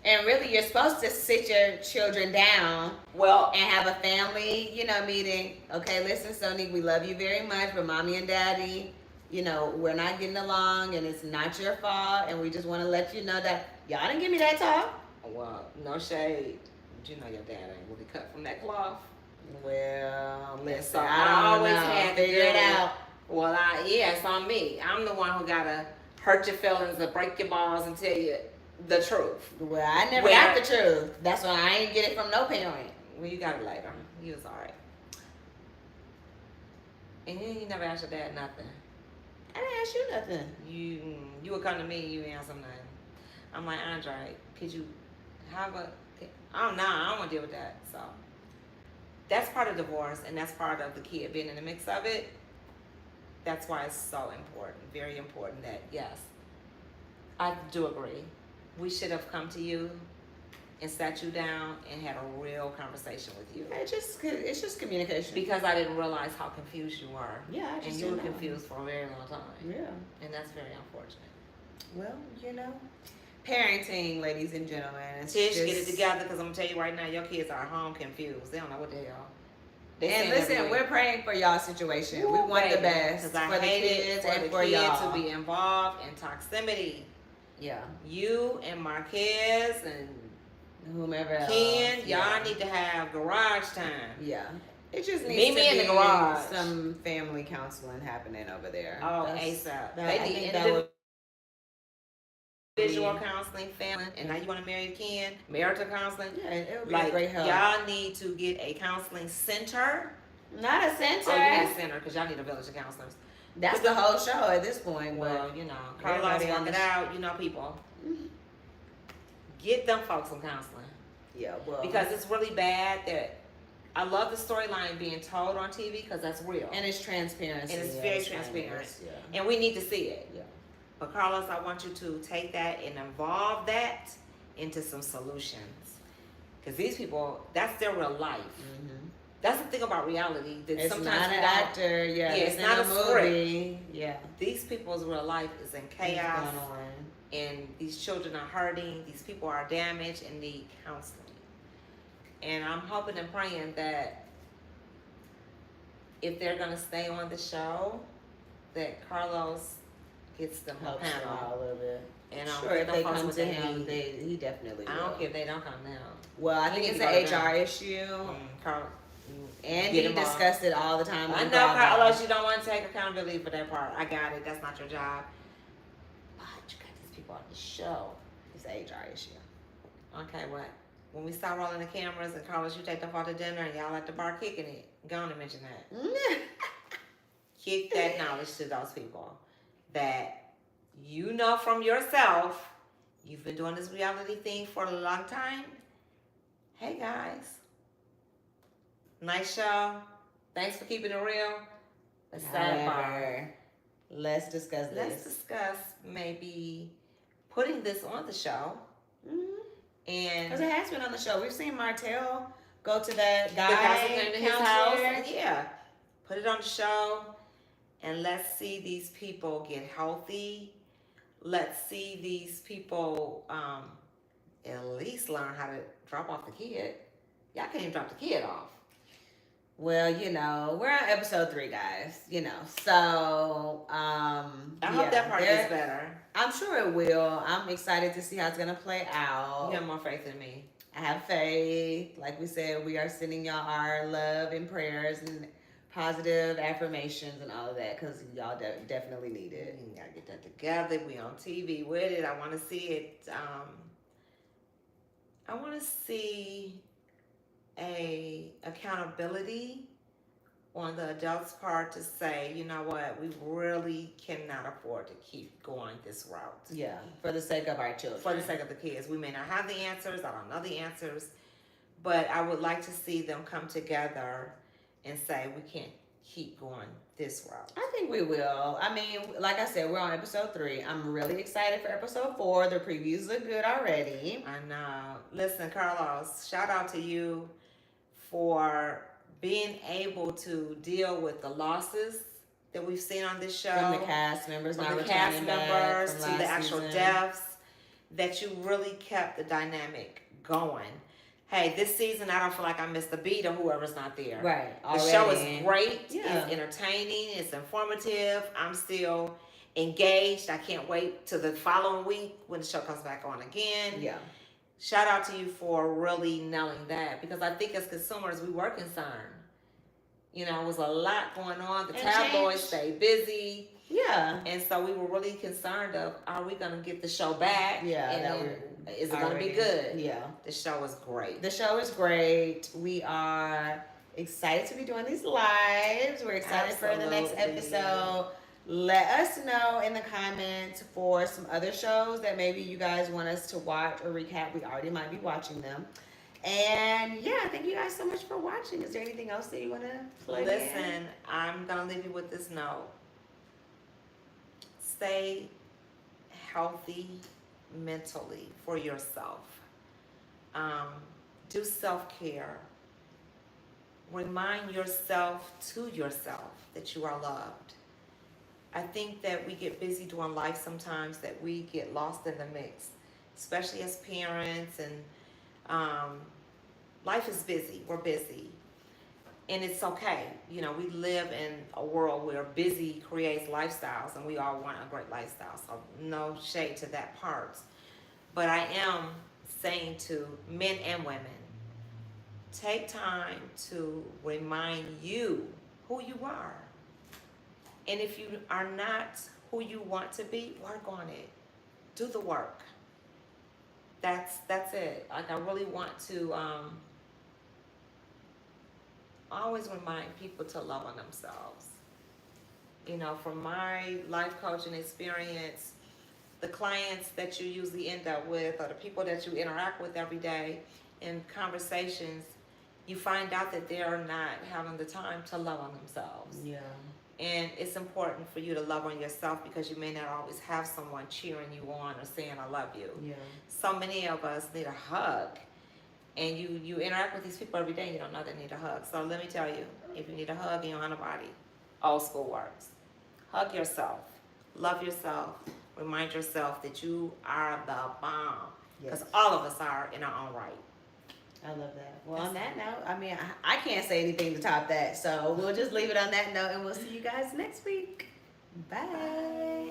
Speaker 1: And really, you're supposed to sit your children down
Speaker 2: well,
Speaker 1: and have a family, meeting. Okay, listen, Sonique, we love you very much, but mommy and daddy, we're not getting along, and it's not your fault, and we just want to let you know that y'all didn't give me that talk.
Speaker 2: well, no shade. But your dad ain't really cut from that cloth.
Speaker 1: Well, listen,
Speaker 2: So
Speaker 1: I don't
Speaker 2: always
Speaker 1: know.
Speaker 2: had to
Speaker 1: Figure
Speaker 2: do
Speaker 1: it out.
Speaker 2: Well, it's on me. I'm the one who gotta hurt your feelings and break your balls and tell you the truth.
Speaker 1: Well, I never got the truth. That's why I ain't get it from no parent.
Speaker 2: Well, you got it later. You was alright. And you never asked your dad nothing.
Speaker 1: I didn't ask you nothing.
Speaker 2: You would come to me, you answer nothing. I'm like, Andre, could you have oh no, I don't want to deal with that. So that's part of divorce, and that's part of the kid being in the mix of it. That's why it's so important, very important that yes, I do agree. We should have come to you and sat you down and had a real conversation with you.
Speaker 1: It's just communication.
Speaker 2: Because I didn't realize how confused you were.
Speaker 1: Yeah, I just
Speaker 2: and you were
Speaker 1: didn't know.
Speaker 2: confused for a very long time.
Speaker 1: Yeah.
Speaker 2: And that's very unfortunate.
Speaker 1: Well, parenting, ladies and gentlemen. It's
Speaker 2: Tish,
Speaker 1: just...
Speaker 2: get it together, because I'm gonna tell you right now, your kids are home confused. They don't know what the hell. They
Speaker 1: And
Speaker 2: saying
Speaker 1: listen,
Speaker 2: every
Speaker 1: we're
Speaker 2: week,
Speaker 1: praying for y'all situation. We want the
Speaker 2: baby,
Speaker 1: best
Speaker 2: 'cause
Speaker 1: for
Speaker 2: I
Speaker 1: the
Speaker 2: hate it
Speaker 1: kids
Speaker 2: for
Speaker 1: and
Speaker 2: the
Speaker 1: for
Speaker 2: kids
Speaker 1: y'all.
Speaker 2: to be involved in toxicity.
Speaker 1: Yeah.
Speaker 2: You and Marquez and
Speaker 1: Whomever else.
Speaker 2: Ken,
Speaker 1: yeah.
Speaker 2: y'all need to have garage time.
Speaker 1: Yeah. It just needs
Speaker 2: Meet
Speaker 1: to
Speaker 2: me in
Speaker 1: be
Speaker 2: the garage.
Speaker 1: some family counseling happening over there.
Speaker 2: Oh,
Speaker 1: That's-
Speaker 2: ASAP.
Speaker 1: I
Speaker 2: They
Speaker 1: think
Speaker 2: need
Speaker 1: that would
Speaker 2: individual counseling, family, and now you want to marry Ken, marital counseling.
Speaker 1: Yeah, it would be
Speaker 2: Like,
Speaker 1: a great help.
Speaker 2: y'all need to get a counseling center.
Speaker 1: Not a center.
Speaker 2: Oh, you need a center, because y'all need a village of counselors.
Speaker 1: That's the whole show at this point.
Speaker 2: Well,
Speaker 1: But
Speaker 2: Carlos
Speaker 1: everybody on
Speaker 2: work it
Speaker 1: the-
Speaker 2: out, people. Get them folks some counseling.
Speaker 1: yeah, well,
Speaker 2: Because it's really bad that I love the storyline being told on TV, because that's real.
Speaker 1: and it's transparency.
Speaker 2: And it's
Speaker 1: yeah,
Speaker 2: very
Speaker 1: it's fine,
Speaker 2: transparent.
Speaker 1: yeah.
Speaker 2: And we need to see it.
Speaker 1: Yeah.
Speaker 2: But Carlos, I want you to take that and evolve that into some solutions. Because these people, that's their real life.
Speaker 1: Mm-hmm.
Speaker 2: That's the thing about reality. That
Speaker 1: It's
Speaker 2: sometimes
Speaker 1: not
Speaker 2: we
Speaker 1: an
Speaker 2: don't-
Speaker 1: actor. Yeah,
Speaker 2: it's
Speaker 1: it's
Speaker 2: not
Speaker 1: not
Speaker 2: a
Speaker 1: a movie. Yeah.
Speaker 2: These people's real life is in
Speaker 1: It's
Speaker 2: chaos.
Speaker 1: going on.
Speaker 2: And these children are hurting, these people are damaged and need counseling. And I'm hoping and praying that if they're gonna stay on the show, that Carlos gets them a
Speaker 1: Helps them out a
Speaker 2: panel.
Speaker 1: little bit.
Speaker 2: And
Speaker 1: Sure,
Speaker 2: get
Speaker 1: if
Speaker 2: them
Speaker 1: they
Speaker 2: folks
Speaker 1: come
Speaker 2: what
Speaker 1: to
Speaker 2: they
Speaker 1: him,
Speaker 2: need.
Speaker 1: he definitely will.
Speaker 2: I don't care if they don't come now.
Speaker 1: Well, I
Speaker 2: You
Speaker 1: think
Speaker 2: need
Speaker 1: it's
Speaker 2: to
Speaker 1: an
Speaker 2: go to
Speaker 1: HR
Speaker 2: them.
Speaker 1: issue.
Speaker 2: Carl,
Speaker 1: And
Speaker 2: get
Speaker 1: he
Speaker 2: him off.
Speaker 1: discussed it all the time.
Speaker 2: I
Speaker 1: with
Speaker 2: know,
Speaker 1: Bravo.
Speaker 2: Carlos, you don't want to take accountability for that part. I got it. That's not your job. But you got these people on the show.
Speaker 1: It's an HR issue.
Speaker 2: Okay, what? When we start rolling the cameras and Carlos, you take them out to dinner and y'all at the bar kicking it. Go on and mention that. Kick that knowledge to those people that you know from yourself. You've been doing this reality thing for a long time. Hey guys, nice show. Thanks for keeping it real. But sidebar.
Speaker 1: However, let's discuss
Speaker 2: Let's
Speaker 1: this.
Speaker 2: discuss maybe putting this on the show. And
Speaker 1: Because it has been on the show. We've seen Martell go to that guy
Speaker 2: the council came to his house.
Speaker 1: counselor.
Speaker 2: Yeah. Put it on the show. And let's see these people get healthy. Let's see these people at least learn how to drop off the kid. Y'all can't even drop the kid off.
Speaker 1: Well, we're on episode 3, guys. So
Speaker 2: I hope that part gets better.
Speaker 1: I'm sure it will. I'm excited to see how it's gonna play out.
Speaker 2: You have more faith in me.
Speaker 1: I have faith. Like we said, we are sending y'all our love and prayers and positive affirmations and all of that because y'all definitely need it.
Speaker 2: We gotta get that together. We on TV with it. I want to see it. I want to see a accountability on the adults' part to say, you know what, we really cannot afford to keep going this route.
Speaker 1: Yeah, for the sake of our children.
Speaker 2: For the sake of the kids. We may not have the answers, I don't know the answers, but I would like to see them come together and say, we can't keep going this route.
Speaker 1: I think we will. I mean, like I said, we're on episode 3. I'm really excited for episode 4. The previews look good already.
Speaker 2: I know. Listen, Carlos, shout out to you for being able to deal with the losses that we've seen on this show.
Speaker 1: From the cast members,
Speaker 2: from the cast members to the actual deaths, that you really kept the dynamic going. Hey, this season I don't feel like I missed a beat of whoever's not there.
Speaker 1: Right.
Speaker 2: The show is great.
Speaker 1: Yeah.
Speaker 2: It's entertaining. It's informative. I'm still engaged. I can't wait till the following week when the show comes back on again.
Speaker 1: Yeah.
Speaker 2: Shout out to you for really nailing that, because I think as consumers we were concerned. You know, it was a lot going on. The tabloids stayed busy.
Speaker 1: Yeah.
Speaker 2: And so we were really concerned of, are we going to get the show back?
Speaker 1: Yeah.
Speaker 2: And is it going to be good?
Speaker 1: Yeah.
Speaker 2: The show is great.
Speaker 1: The show is great. We are excited to be doing these lives. We're excited for the next episode. Let us know in the comments for some other shows that maybe you guys want us to watch or recap. We already might be watching them. And yeah, thank you guys so much for watching. Is there anything else that you want to plug in?
Speaker 2: Listen, I'm going to leave you with this note. Stay healthy mentally for yourself. Do self-care. Remind yourself to yourself that you are loved. I think that we get busy doing life sometimes, that we get lost in the mix, especially as parents, and life is busy. We're busy. And it's okay. You know, we live in a world where busy creates lifestyles, and we all want a great lifestyle. So no shade to that part. But I am saying to men and women, take time to remind you who you are. And if you are not who you want to be, work on it. Do the work. That's it. Like, I really want to always remind people to love on themselves. You know, from my life coaching experience, the clients that you usually end up with, or the people that you interact with every day in conversations, you find out that they're not having the time to love on themselves.
Speaker 1: Yeah.
Speaker 2: And it's important for you to love on yourself, because you may not always have someone cheering you on or saying, I love you.
Speaker 1: Yeah.
Speaker 2: So many of us need a hug. And you interact with these people every day and you don't know they need a hug. So let me tell you, if you need a hug and you don't have nobody, old school works. Hug yourself. Love yourself. Remind yourself that you are the bomb. Because all of us are in our own right.
Speaker 1: I love that. Well, on that note, I mean, I can't say anything to top that. So we'll just leave it on that note, and we'll see you guys next week. Bye.